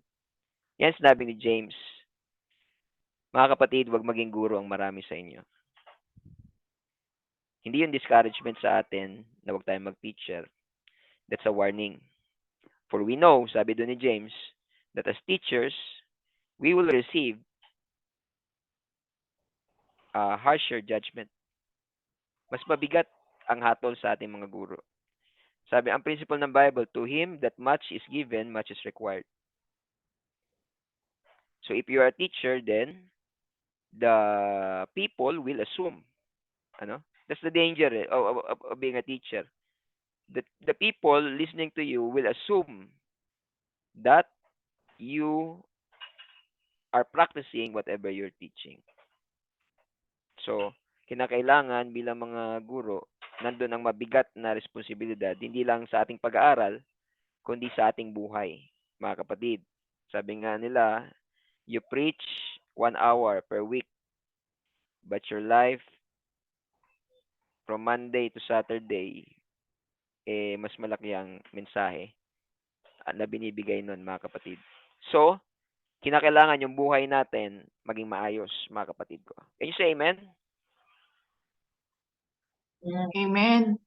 Speaker 1: Yan sinabi ni James. Mga kapatid, wag maging guro ang marami sa inyo. Hindi yung discouragement sa atin na wag tayong mag-teacher. That's a warning. For we know, sabi doon ni James, that as teachers, we will receive a harsher judgment. Mas mabigat ang hatol sa ating mga guro. Sabi, ang principle ng Bible, to him that much is given, much is required. So if you are a teacher, then the people will assume. That's the danger of being a teacher. The people listening to you will assume that you are practicing whatever you're teaching. So, kinakailangan bilang mga guro, nandun ang mabigat na responsibilidad, hindi lang sa ating pag-aaral, kundi sa ating buhay, mga kapatid. Sabi nga nila, you preach 1 hour per week, but your life from Monday to Saturday, mas malaki ang mensahe na binibigay nun, mga kapatid. So, kinakailangan yung buhay natin maging maayos, mga kapatid ko. Can you say amen?
Speaker 5: Yeah.
Speaker 2: Amen.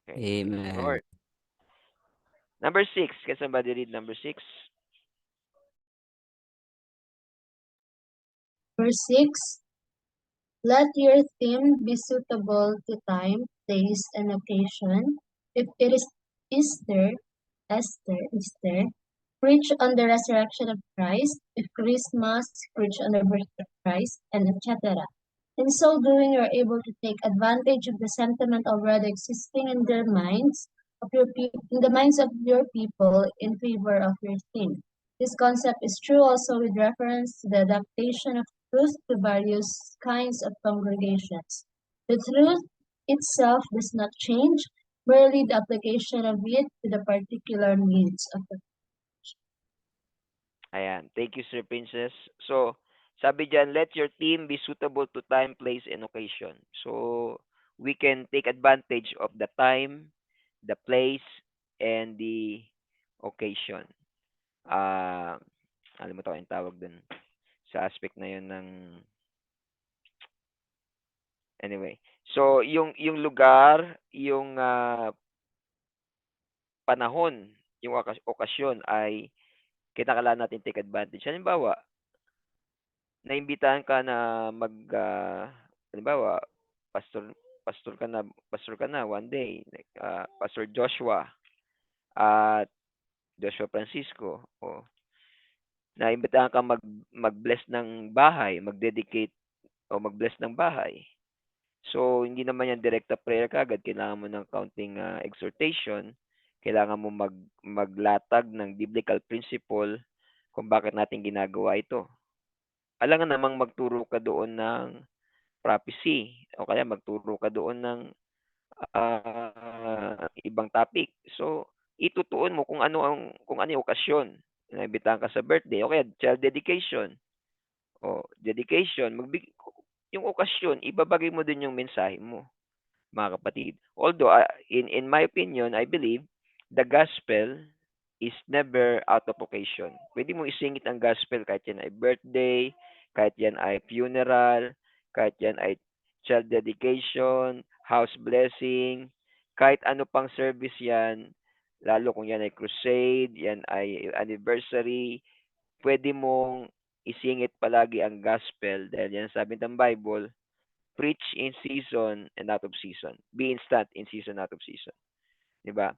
Speaker 1: Okay. Praise the
Speaker 7: Amen.
Speaker 1: Lord. Number 6. Can somebody read number 6?
Speaker 5: Verse 6. Let your theme be suitable to time, place, and occasion. If it is Easter, preach on the resurrection of Christ. If Christmas, preach on the birth of Christ, and etc. In so doing, you are able to take advantage of the sentiment already existing in their minds in the minds of your people in favor of your theme. This concept is true also with reference to the adaptation of truth to various kinds of congregations. The truth itself does not change, merely the application of it to the particular needs of the
Speaker 1: Ayan. Thank you, Sir Princess. So, sabi dyan, let your theme be suitable to time, place, and occasion. So, we can take advantage of the time, the place, and the occasion. Alam mo to yung tawag dun sa aspect na yun ng anyway. So, yung lugar, yung panahon, yung okasyon ay kinakailangan natin take advantage. Halimbawa, naimbitahan ka na halimbawa, pastor ka na one day, Pastor Joshua at Joshua Francisco, naimbitahan ka mag-bless ng bahay, mag-dedicate o mag-bless ng bahay. So, hindi naman yan direkta prayer kagad. Kailangan mo ng counting exhortation. Kailangan mo maglatag ng biblical principle kung bakit natin ginagawa ito. Alangan namang magturo ka doon ng prophecy o kaya magturo ka doon ng ibang topic. So, itutuon mo kung ano yung okasyon. Naimbitahan ka sa birthday o kaya child dedication. Dedication, yung okasyon, ibabagay mo din yung mensahe mo, mga kapatid. Although, in my opinion, I believe, the gospel is never out of occasion. Pwede mo isingit ang gospel kahit yan ay birthday, kahit yan ay funeral, kahit yan ay child dedication, house blessing, kahit ano pang service yan, lalo kung yan ay crusade, yan ay anniversary, pwede mong isingit palagi ang gospel dahil yan sabi ng Bible, preach in season and out of season. Be instant in season, out of season. Diba?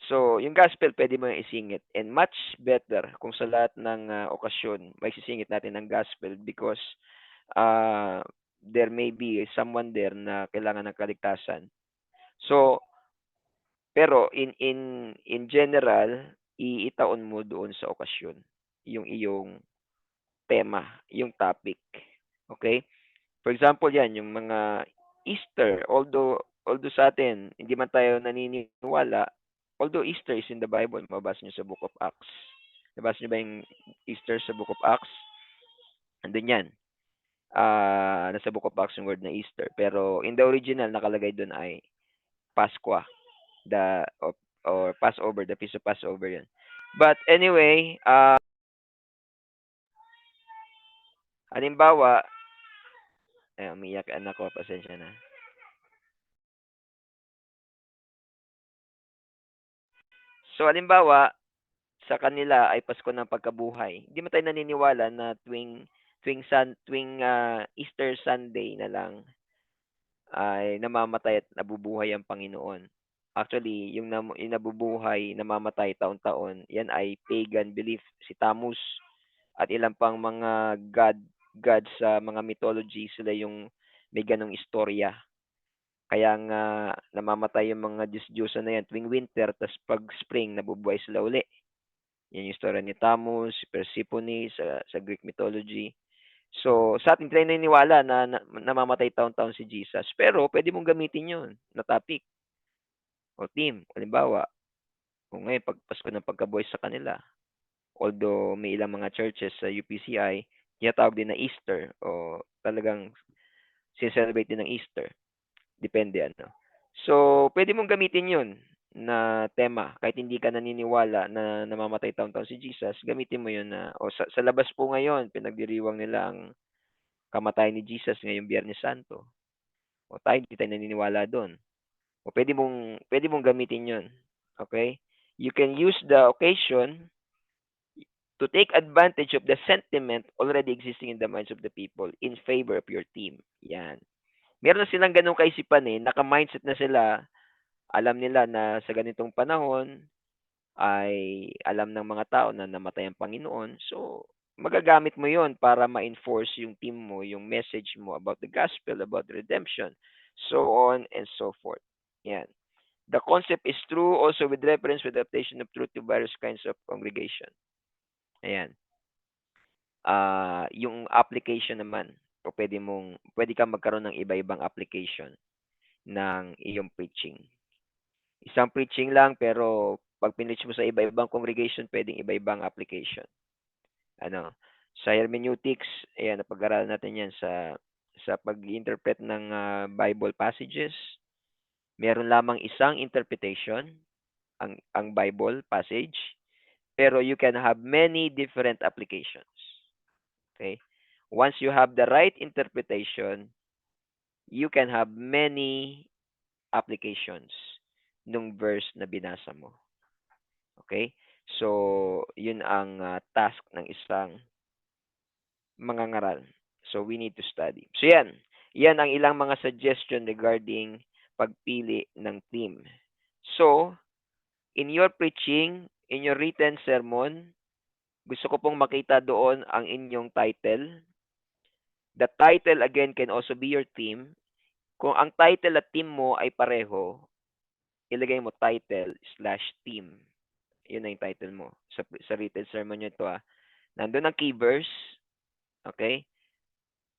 Speaker 1: So, yung gospel, pwede mo yung isingit. And much better kung sa lahat ng okasyon, may sisingit natin ng gospel because there may be someone there na kailangan ng kaligtasan. So, pero in general, iitaon mo doon sa okasyon yung iyong tema, yung topic. Okay? For example, yan, yung mga Easter, although sa atin, hindi man tayo naniniwala, although Easter is in the Bible, mabasa nyo sa Book of Acts. Nabasa nyo ba yung Easter sa Book of Acts? Andun yan. Nasa Book of Acts yung word na Easter. Pero in the original, nakalagay doon ay Pascua, or Passover, the Feast of Passover yun. But anyway, halimbawa, umiyak anak ko, pasensya na. So, halimbawa, sa kanila ay Pasko ng Pagkabuhay. Hindi mo tayo naniniwala na tuwing Easter Sunday na lang ay namamatay at nabubuhay ang Panginoon. Actually, yung nabubuhay, namamatay taon-taon, yan ay pagan belief. Si Tammuz at ilang pang mga gods sa mga mythology, sila yung may ganong istorya. Kaya nga namamatay yung mga Diyos-Diyosa na yan tuwing winter, tas pag spring, nabubuhay sila uli. Yan yung story ni Tammuz, Persephone sa Greek mythology. So, sa atin, tayo naniniwala na namamatay taon-taon si Jesus. Pero, pwede mong gamitin yun na topic o theme. Halimbawa, kung ngayon, Pasko ng Pagkabuhay sa kanila. Although, may ilang mga churches sa UPCI, tinatawag din na Easter o talagang sincelebrate din ng Easter. Depende ano. So, pwede mong gamitin yun na tema. Kahit hindi ka naniniwala na namamatay taon-taon si Jesus, gamitin mo yun na, sa labas po ngayon, pinagdiriwang nila ang kamatayan ni Jesus ngayong Biyernes Santo. O tayo, hindi tayo naniniwala doon. O pwede mong gamitin yun. Okay? You can use the occasion to take advantage of the sentiment already existing in the minds of the people in favor of your team. Yan. Meron na silang ganung kaisipan naka-mindset na sila, alam nila na sa ganitong panahon ay alam ng mga tao na namatay ang Panginoon. So, magagamit mo yon para ma-enforce yung team mo, yung message mo about the gospel, about redemption, so on and so forth. Yan. The concept is true also with reference with adaptation of truth to various kinds of congregation. Ayan. Yung application naman, o pwede kang magkaroon ng iba-ibang application ng iyong preaching. Isang preaching lang, pero pag pinreach mo sa iba-ibang congregation, pwedeng iba-ibang application. Sa hermeneutics, ayan, napag-aralan natin yan sa pag-interpret ng Bible passages. Meron lamang isang interpretation, ang Bible passage, pero you can have many different applications. Okay? Once you have the right interpretation, you can have many applications nung verse na binasa mo. Okay? So, yun ang task ng isang mangangaral. So, we need to study. So, yan. Yan ang ilang mga suggestion regarding pagpili ng theme. So, in your preaching, in your written sermon, gusto ko pong makita doon ang inyong title. The title, again, can also be your theme. Kung ang title at theme mo ay pareho, ilagay mo title/theme. Yun na yung title mo. Sa written sermon nyo ito. Nandun ang key verse. Okay?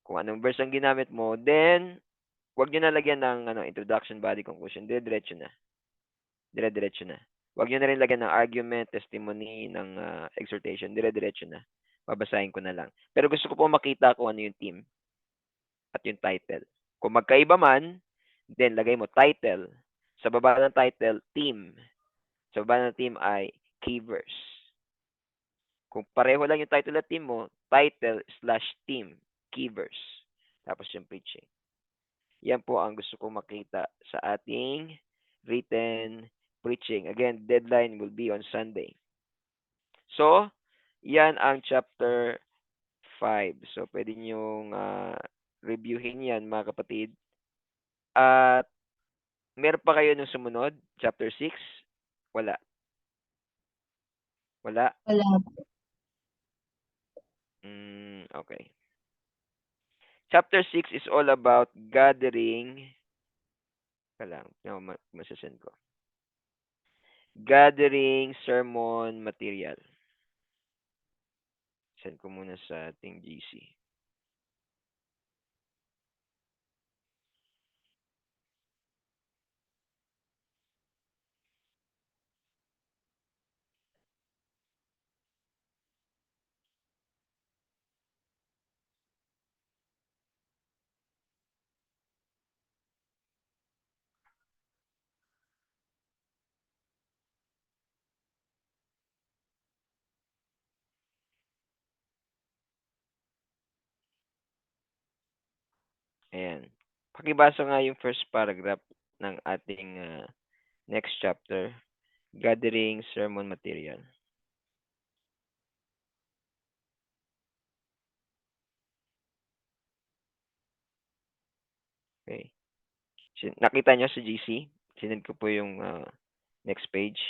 Speaker 1: Kung anong verse ang ginamit mo, then, huwag nyo nalagyan ng introduction, body, conclusion. Dire-diretso na. Huwag nyo na rin lagyan ng argument, testimony, ng exhortation. Dire-diretso na. Babasahin ko na lang. Pero gusto ko po makita kung ano yung theme at yung title. Kung magkaiba man, then lagay mo title. Sa baba ng title, theme. Sa baba ng theme ay key verse. Kung pareho lang yung title at theme mo, title/theme, key verse. Tapos yung preaching. Yan po ang gusto ko makita sa ating written preaching. Again, deadline will be on Sunday. So, yan ang chapter 5. So, pwede nyong reviewin yan, mga kapatid. At meron pa kayo nung sumunod, chapter 6? Wala.
Speaker 5: Wala.
Speaker 1: Okay. Chapter 6 is all about gathering. Masasend ko. Gathering sermon material. Send ko muna sa ating GC. Ayan. Pakibasa nga yung first paragraph ng ating next chapter, gathering sermon material. Okay. Nakita nyo sa GC? Sinend ko po yung next page.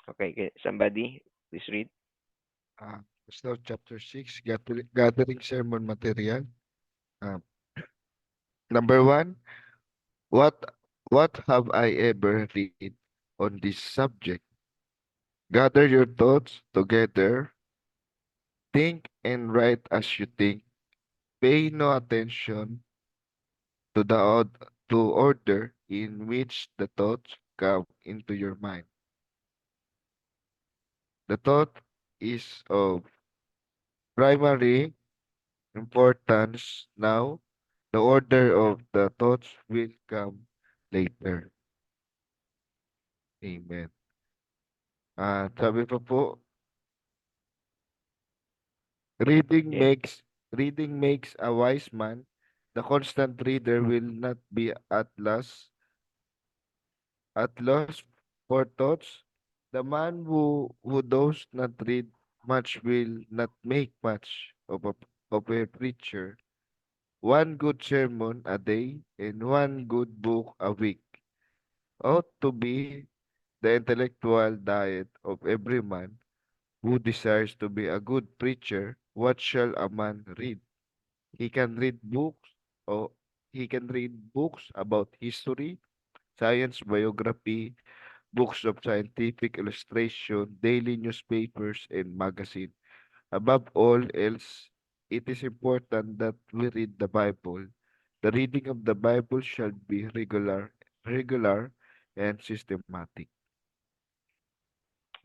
Speaker 1: Okay, somebody, please read.
Speaker 4: Pastor, chapter 6, gathering sermon material. Number 1, what have I ever read on this subject? Gather your thoughts together, think and write as you think. Pay no attention to to order in which the thoughts come into your mind. The thought is of primary importance now. The order of the thoughts will come later. Amen. Sabi pa po, reading
Speaker 1: Yeah.
Speaker 4: makes a wise man. The constant reader will not be at loss for thoughts. The man who does not read much will not make much of a preacher. One good sermon a day and one good book a week ought to be the intellectual diet of every man who desires to be a good preacher. What shall a man read? He can read books or he can read books about history, science, biography, books of scientific illustration, daily newspapers, and magazine. Above all else, it is important that we read the Bible. The reading of the Bible shall be regular and systematic.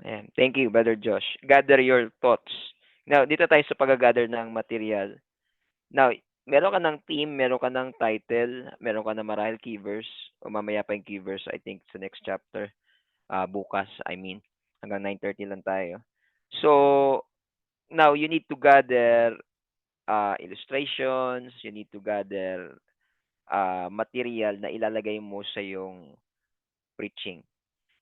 Speaker 1: Ayan. Thank you, Brother Josh. Gather your thoughts. Now, dito tayo sa pag-gather ng material. Now, meron ka ng theme, meron ka ng title, meron ka ng marahil keyverse, o mamaya pa yung keyverse, I think, sa next chapter. Bukas, I mean. Hanggang 9:30 lang tayo. So, now, you need to gather illustrations, you need to gather material na ilalagay mo sa yung preaching.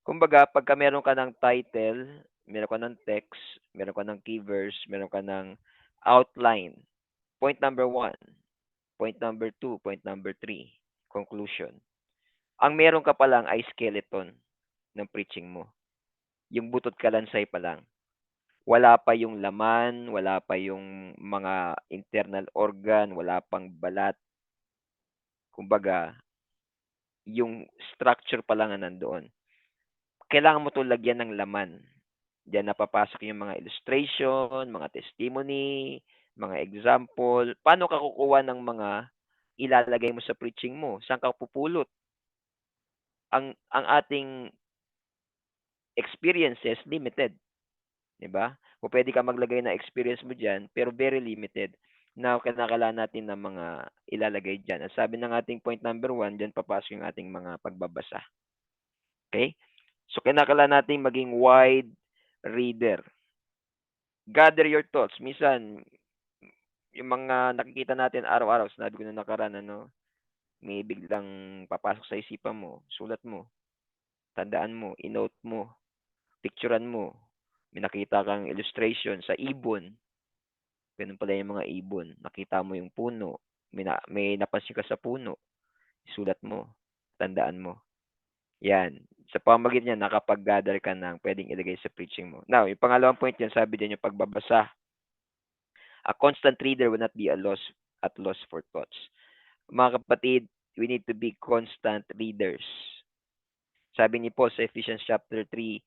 Speaker 1: Kumbaga, pagka meron ka ng title, meron ka ng text, meron ka ng keyverse, meron ka ng outline. Point number 1, point number 2, point number 3, conclusion. Ang meron ka pa lang ay skeleton ng preaching mo. Yung butot kalansay pa lang. Wala pa yung laman, wala pa yung mga internal organ, wala pang balat. Kumbaga, yung structure pa lang na nandoon. Kailangan mo to lagyan ng laman. Diyan napapasok yung mga illustration, mga testimony, mga example. Paano ka kukuha ng mga ilalagay mo sa preaching mo? Saan ka pupulot? Ang ating experiences limited, 'di ba? O pwede ka maglagay na experience mo diyan, pero very limited. Now, kailangan natin ng mga ilalagay diyan. At sabi ng ating point number 1, diyan papasok yung ating mga pagbabasa. Okay? So, kailangan natin maging wide reader. Gather your thoughts. Minsan, yung mga nakikita natin araw-araw, sinabi ko na nakaraan, may biglang papasok sa isipan mo, sulat mo, tandaan mo, inote mo, picturean mo. May nakita kang illustration sa ibon. Ganun pala yung mga ibon. Nakita mo yung puno. May napansin ka sa puno. Sulat mo. Tandaan mo. Yan. Sa pamagitan niya, nakapag-gather ka ng pwedeng ilagay sa preaching mo. Now, yung pangalawang point yan, sabi din yung pagbabasa. A constant reader will not be at loss for thoughts. Mga kapatid, we need to be constant readers. Sabi ni Paul sa Ephesians chapter 3,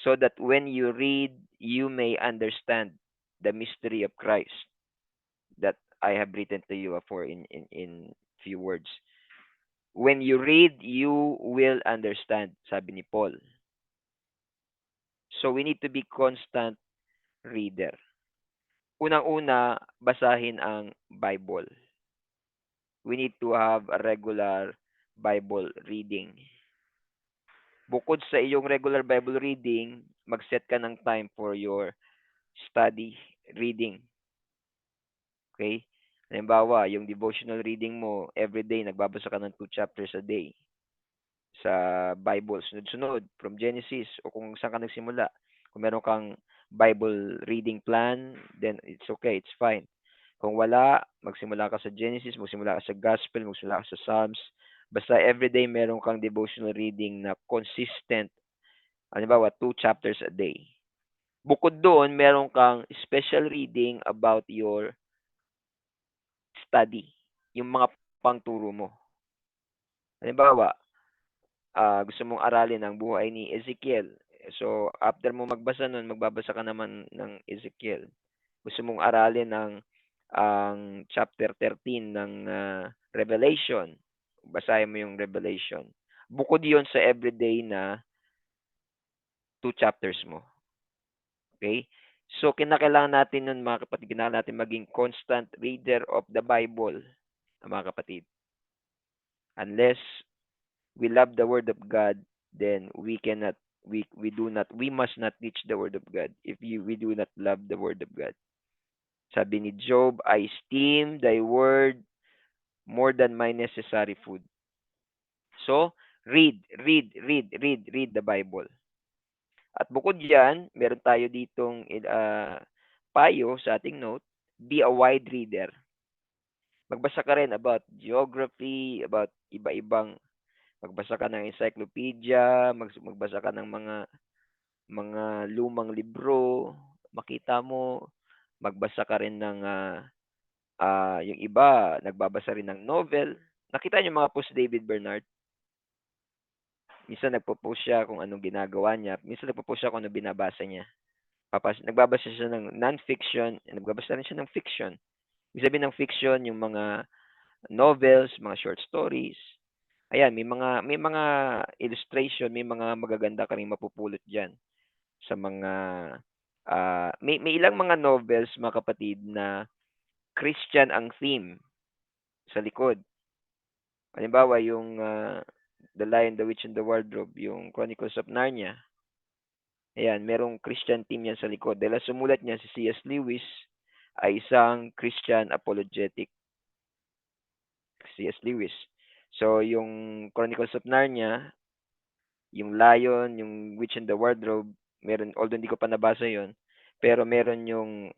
Speaker 1: so that when you read, you may understand the mystery of Christ that I have written to you for in few words. When you read, you will understand, sabi ni Paul. So we need to be constant reader. Unang-una, basahin ang Bible. We need to have a regular Bible reading. Bukod sa iyong regular Bible reading, mag-set ka ng time for your study reading. Okay? Halimbawa, yung devotional reading mo, everyday nagbabasa ka ng 2 chapters a day sa Bible, sunod-sunod from Genesis o kung saan ka nagsimula. Kung meron kang Bible reading plan, then it's okay, it's fine. Kung wala, magsimula ka sa Genesis, magsimula ka sa Gospel, magsimula ka sa Psalms. Basta everyday meron kang devotional reading na consistent. Halimbawa, 2 chapters a day. Bukod doon, meron kang special reading about your study, yung mga pangturo mo. Halimbawa, gusto mong aralin ang buhay ni Ezekiel. So, after mo magbasa nun, magbabasa ka naman ng Ezekiel. Gusto mong aralin ang chapter 13 ng Revelation. Basahin mo yung Revelation. Bukod yon sa everyday na 2 chapters mo. Okay? So, kinakailangan natin nun, mga kapatid, kinakailangan natin maging constant reader of the Bible, mga kapatid. Unless we love the Word of God, then we must not teach the Word of God if we do not love the Word of God. Sabi ni Job, I esteem thy word more than my necessary food. So, read the Bible. At bukod diyan, meron tayo ditong payo sa ating note, be a wide reader. Magbasa ka rin about geography, about iba-ibang, magbasa ka ng encyclopedia, magbasa ka ng mga lumang libro, makita mo, magbasa ka rin ng yung iba, nagbabasa rin ng novel. Nakita niyo mga post David Bernard? Minsan nagpo-post siya kung anong ginagawa niya. Minsan nagpo-post siya kung ano binabasa niya. Nagbabasa siya ng non-fiction, nagbabasa rin siya ng fiction. Ibig sabihin ng fiction, yung mga novels, mga short stories. Ayan, may mga illustration, may mga magaganda ka rin mapupulot diyan sa mga may ilang mga novels, mga kapatid, na Christian ang theme sa likod. Halimbawa, yung The Lion, the Witch, and the Wardrobe, yung Chronicles of Narnia. Ayan, merong Christian theme yan sa likod. Dahil sumulat niya si C.S. Lewis ay isang Christian apologetic. C.S. Lewis. So, yung Chronicles of Narnia, yung Lion, yung Witch and the Wardrobe, meron, although hindi ko pa nabasa yon, pero meron yung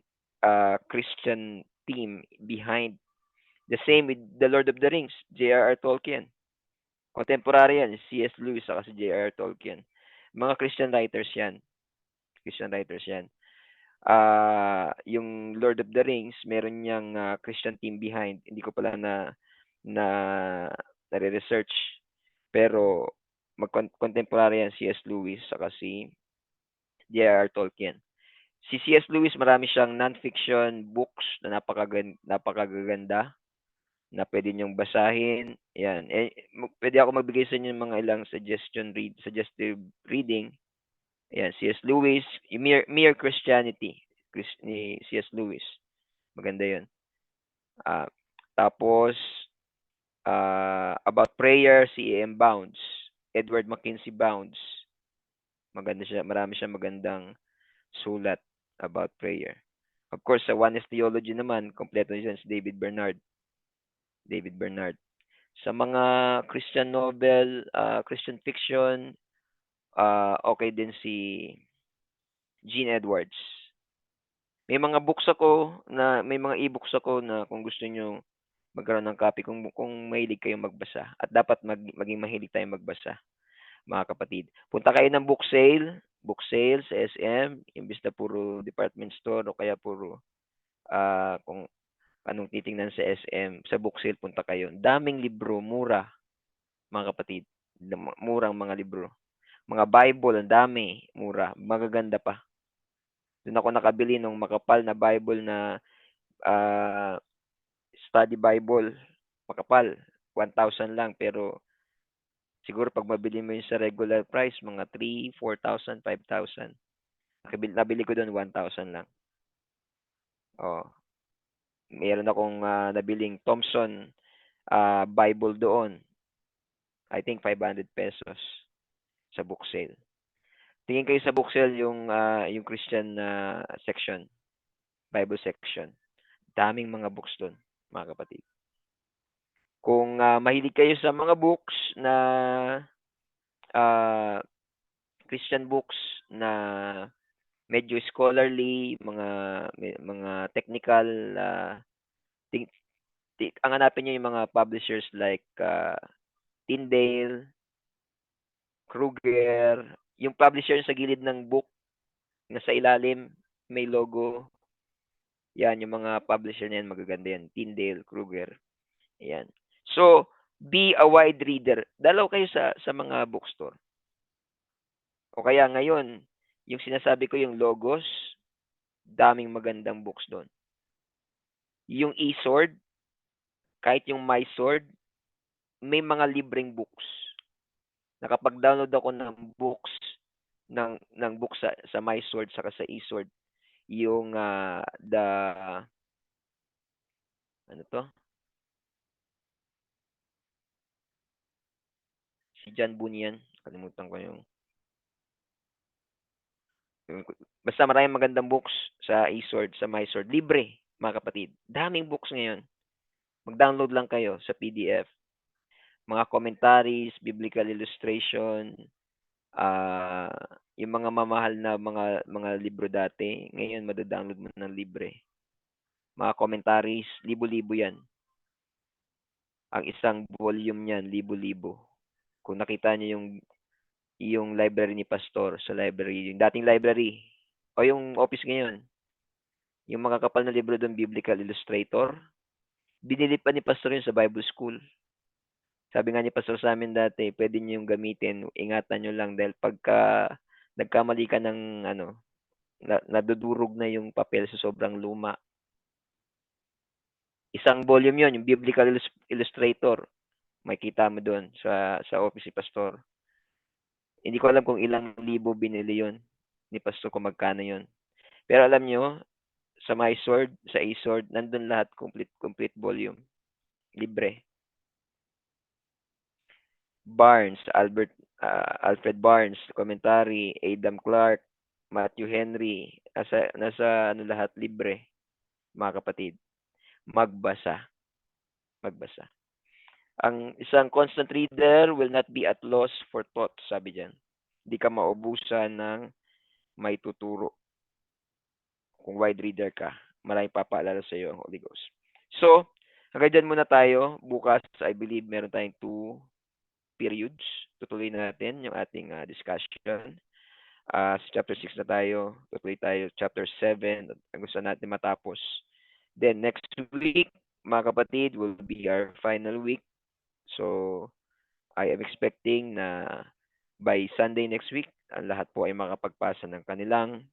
Speaker 1: Christian theme behind. The same with The Lord of the Rings, J.R.R. Tolkien. Contemporary yan, C.S. Lewis at si J.R.R. Tolkien. Mga Christian writers yan. Yung Lord of the Rings, meron niyang Christian theme behind. Hindi ko pala nare-research. Pero contemporary yan, C.S. Lewis saka si J.R.R. Tolkien. Si C.S. Lewis, marami siyang non-fiction books na napakaganda na pwede niyong basahin. Yan. Pwede ako magbigay sa inyo ng mga ilang suggestive reading. Yan, C.S. Lewis, Mere Christianity ni C.S. Lewis. Maganda 'yun. Tapos about prayer, si E.M. Bounds, Edward Mackenzie Bounds. Maganda siya, marami siyang magandang sulat about prayer. Of course, sa Oneness Theology naman, kompleto niyan si David Bernard. Sa mga Christian novel, Christian fiction, okay din si Gene Edwards. May mga e-books ako na kung gusto niyo magkaroon ng copy kung mahilig kayong magbasa. At dapat maging mahilig tayong magbasa, mga kapatid. Punta kayo ng book sale sa SM, imbis na puro department store o kaya puro kung anong titingnan sa SM, sa book sale punta kayo. Daming libro, mura, mga kapatid. Murang mga libro. Mga Bible, ang dami, mura. Magaganda pa. Doon ako nakabili ng makapal na Bible na study Bible. Makapal. 1,000 lang. Pero siguro pag mabili mo yun sa regular price, mga 3,000, 4,000, 5,000. Nabili ko doon 1,000 lang. Mayroon akong nabiling Thompson Bible doon. I think 500 pesos sa book sale. Tingin kayo sa book sale yung Christian section, Bible section. Daming mga books doon. mga kapatid. Kung mahilig kayo sa mga books na Christian books na medyo scholarly, mga technical, ang hanapin niyo yung mga publishers like Tyndale, Kruger, yung publisher sa gilid ng book na sa ilalim may logo. Yan, yung mga publisher na yan, magaganda yan. Tyndale, Kruger. Ayan. So, be a wide reader. Dalaw kayo sa mga bookstore. O kaya ngayon, yung sinasabi ko yung Logos, daming magandang books doon. Yung eSword, kahit yung MySword, may mga libreng books. Nakapag-download ako ng books ng books sa MySword saka sa eSword. Yung ano to? Si John Bunyan, kalimutan ko yung basta maraming magandang books sa eSword, sa MySword. Libre, mga kapatid. Daming books ngayon. Mag-download lang kayo sa PDF. Mga commentaries, biblical illustration, yung mga mamahal na mga libro dati, ngayon madadownload mo ng libre. Mga commentaries, libo-libo yan. Ang isang volume niyan, libo-libo. Kung nakita niyo yung library ni Pastor sa library, yung dating library, o yung office ngayon, yung mga kapal na libro doon, Biblical Illustrator, binili pa ni Pastor yun sa Bible School. Sabi nga ni Pastor sa amin dati, pwede niyo yung gamitin, ingatan niyo lang dahil pagka nagkamali ka ng nadudurog na yung papel sa sobrang luma. Isang volume yun, yung Biblical Illustrator. Makita mo doon sa office ni Pastor. Hindi ko alam kung ilang libo binili yon ni Pastor kung magkano yon. Pero alam nyo, sa MySword, sa eSword, nandun lahat complete volume. Libre. Barnes, Alfred Barnes, commentary, Adam Clark, Matthew Henry, nasa ano lahat libre, mga kapatid. Magbasa. Ang isang constant reader will not be at loss for thoughts, sabi diyan. Hindi ka maubusan ng may tuturo. Kung wide reader ka, maraming papaalala sa iyo ang Holy Ghost. So, hanggang dyan muna tayo. Bukas, I believe, meron tayong 2 periods. Tutuloy natin yung ating discussion. Sa chapter 6 na tayo. Tutuloy tayo chapter 7. Ang gusto natin matapos. Then, next week, mga kapatid, will be our final week. So, I am expecting na by Sunday next week, ang lahat po ay makapagpasa ng kanilang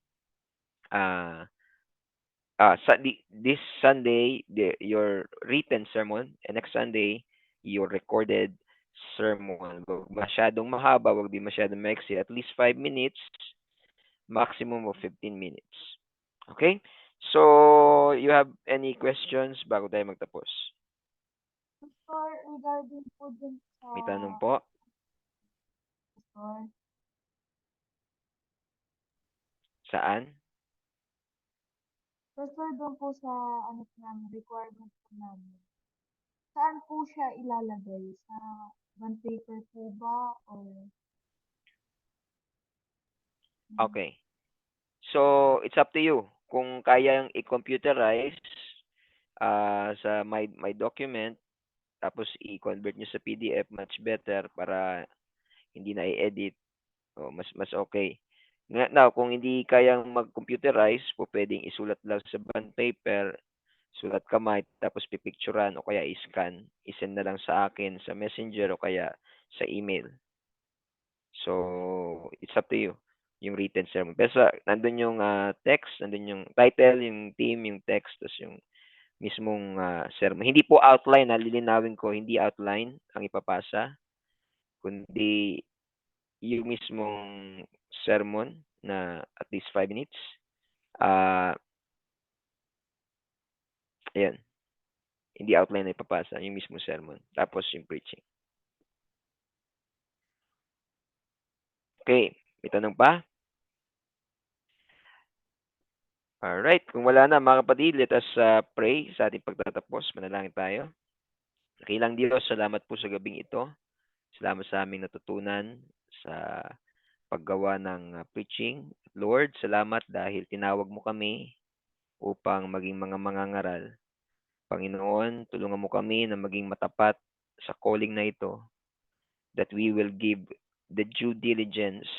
Speaker 1: this Sunday, your written sermon, and next Sunday, your recorded sermon. Huwag masyadong mahaba, huwag din masyadong maiksi. At least 5 minutes, maximum of 15 minutes. Okay? So, you have any questions bago tayo magtapos?
Speaker 6: Pastor, regarding po dun sa...
Speaker 1: May tanong po?
Speaker 6: Pastor,
Speaker 1: Saan?
Speaker 6: Pastor, doon po sa ano po namin, requirement po namin. Saan po siya ilalagay? Sa bond paper po ba? Or...
Speaker 1: Okay. So, it's up to you. Kung kayang i-computerize sa my document, tapos i-convert nyo sa PDF, much better para hindi na i-edit. Mas okay. Now, kung hindi kayang mag-computerize, po pwedeng isulat lang sa bond paper, sulat kamay, tapos pipicturan o kaya i-scan, isend na lang sa akin sa messenger o kaya sa email. So, it's up to you, yung written sermon. Pero nandun yung text, nandun yung title, yung theme, yung text, tapos yung mismong sermon. Hindi po outline, lilinawin ko, hindi outline ang ipapasa, kundi yung mismong sermon na at least 5 minutes. Ayan. Hindi outline na ipapasa, yung mismong sermon. Tapos yung preaching. Okay. May tanong pa? Alright, kung wala na mga kapatid, let us pray sa ating pagtatapos. Manalangin tayo. Dakilang Diyos, salamat po sa gabing ito. Salamat sa aming natutunan sa paggawa ng preaching. Lord, salamat dahil tinawag mo kami upang maging mga mangangaral. Panginoon, tulungan mo kami na maging matapat sa calling na ito, that we will give the due diligence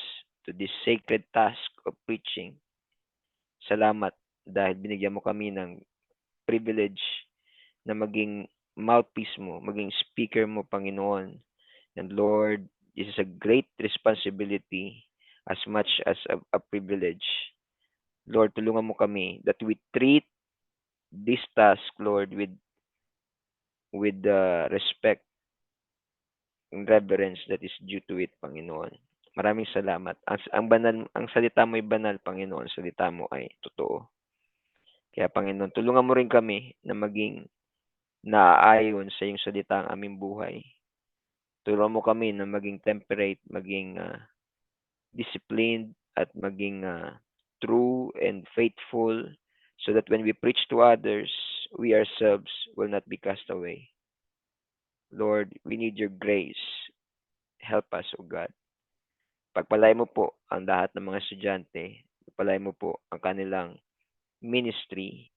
Speaker 1: to this sacred task of preaching. Salamat dahil binigyan mo kami ng privilege na maging mouthpiece mo, maging speaker mo, Panginoon. And Lord, this is a great responsibility as much as a privilege. Lord, tulungan mo kami that we treat this task, Lord, with respect and reverence that is due to it, Panginoon. Maraming salamat. Ang salita mo ay banal, Panginoon. Ang salita mo ay totoo. Kaya, Panginoon, tulungan mo rin kami na maging naaayon sa iyong salita ang aming buhay. Tulungan mo kami na maging temperate, maging disciplined, at maging true and faithful, so that when we preach to others, we ourselves will not be cast away. Lord, we need your grace. Help us, O God. Pagpalay mo po ang lahat ng mga estudyante. Pagpalay mo po ang kanilang ministry,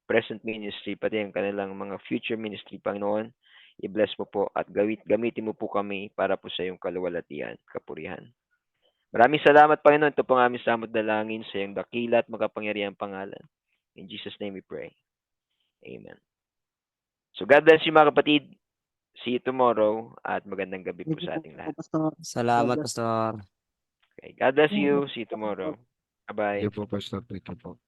Speaker 1: present ministry, pati ang kanilang mga future ministry, Panginoon. I-bless mo po at gamitin mo po kami para po sa iyong kaluwalhatian, kapurihan. Maraming salamat, Panginoon. Ito po ang aming samot dalangin sa iyong dakila at makapangyarihang pangalan. In Jesus' name we pray. Amen. So God bless you, mga kapatid. See you tomorrow at magandang gabi po sa ating lahat.
Speaker 7: Salamat, Pastor.
Speaker 1: Okay. God bless you. See you tomorrow. Bye-bye.
Speaker 4: Sige po, Pastor. Thank you po.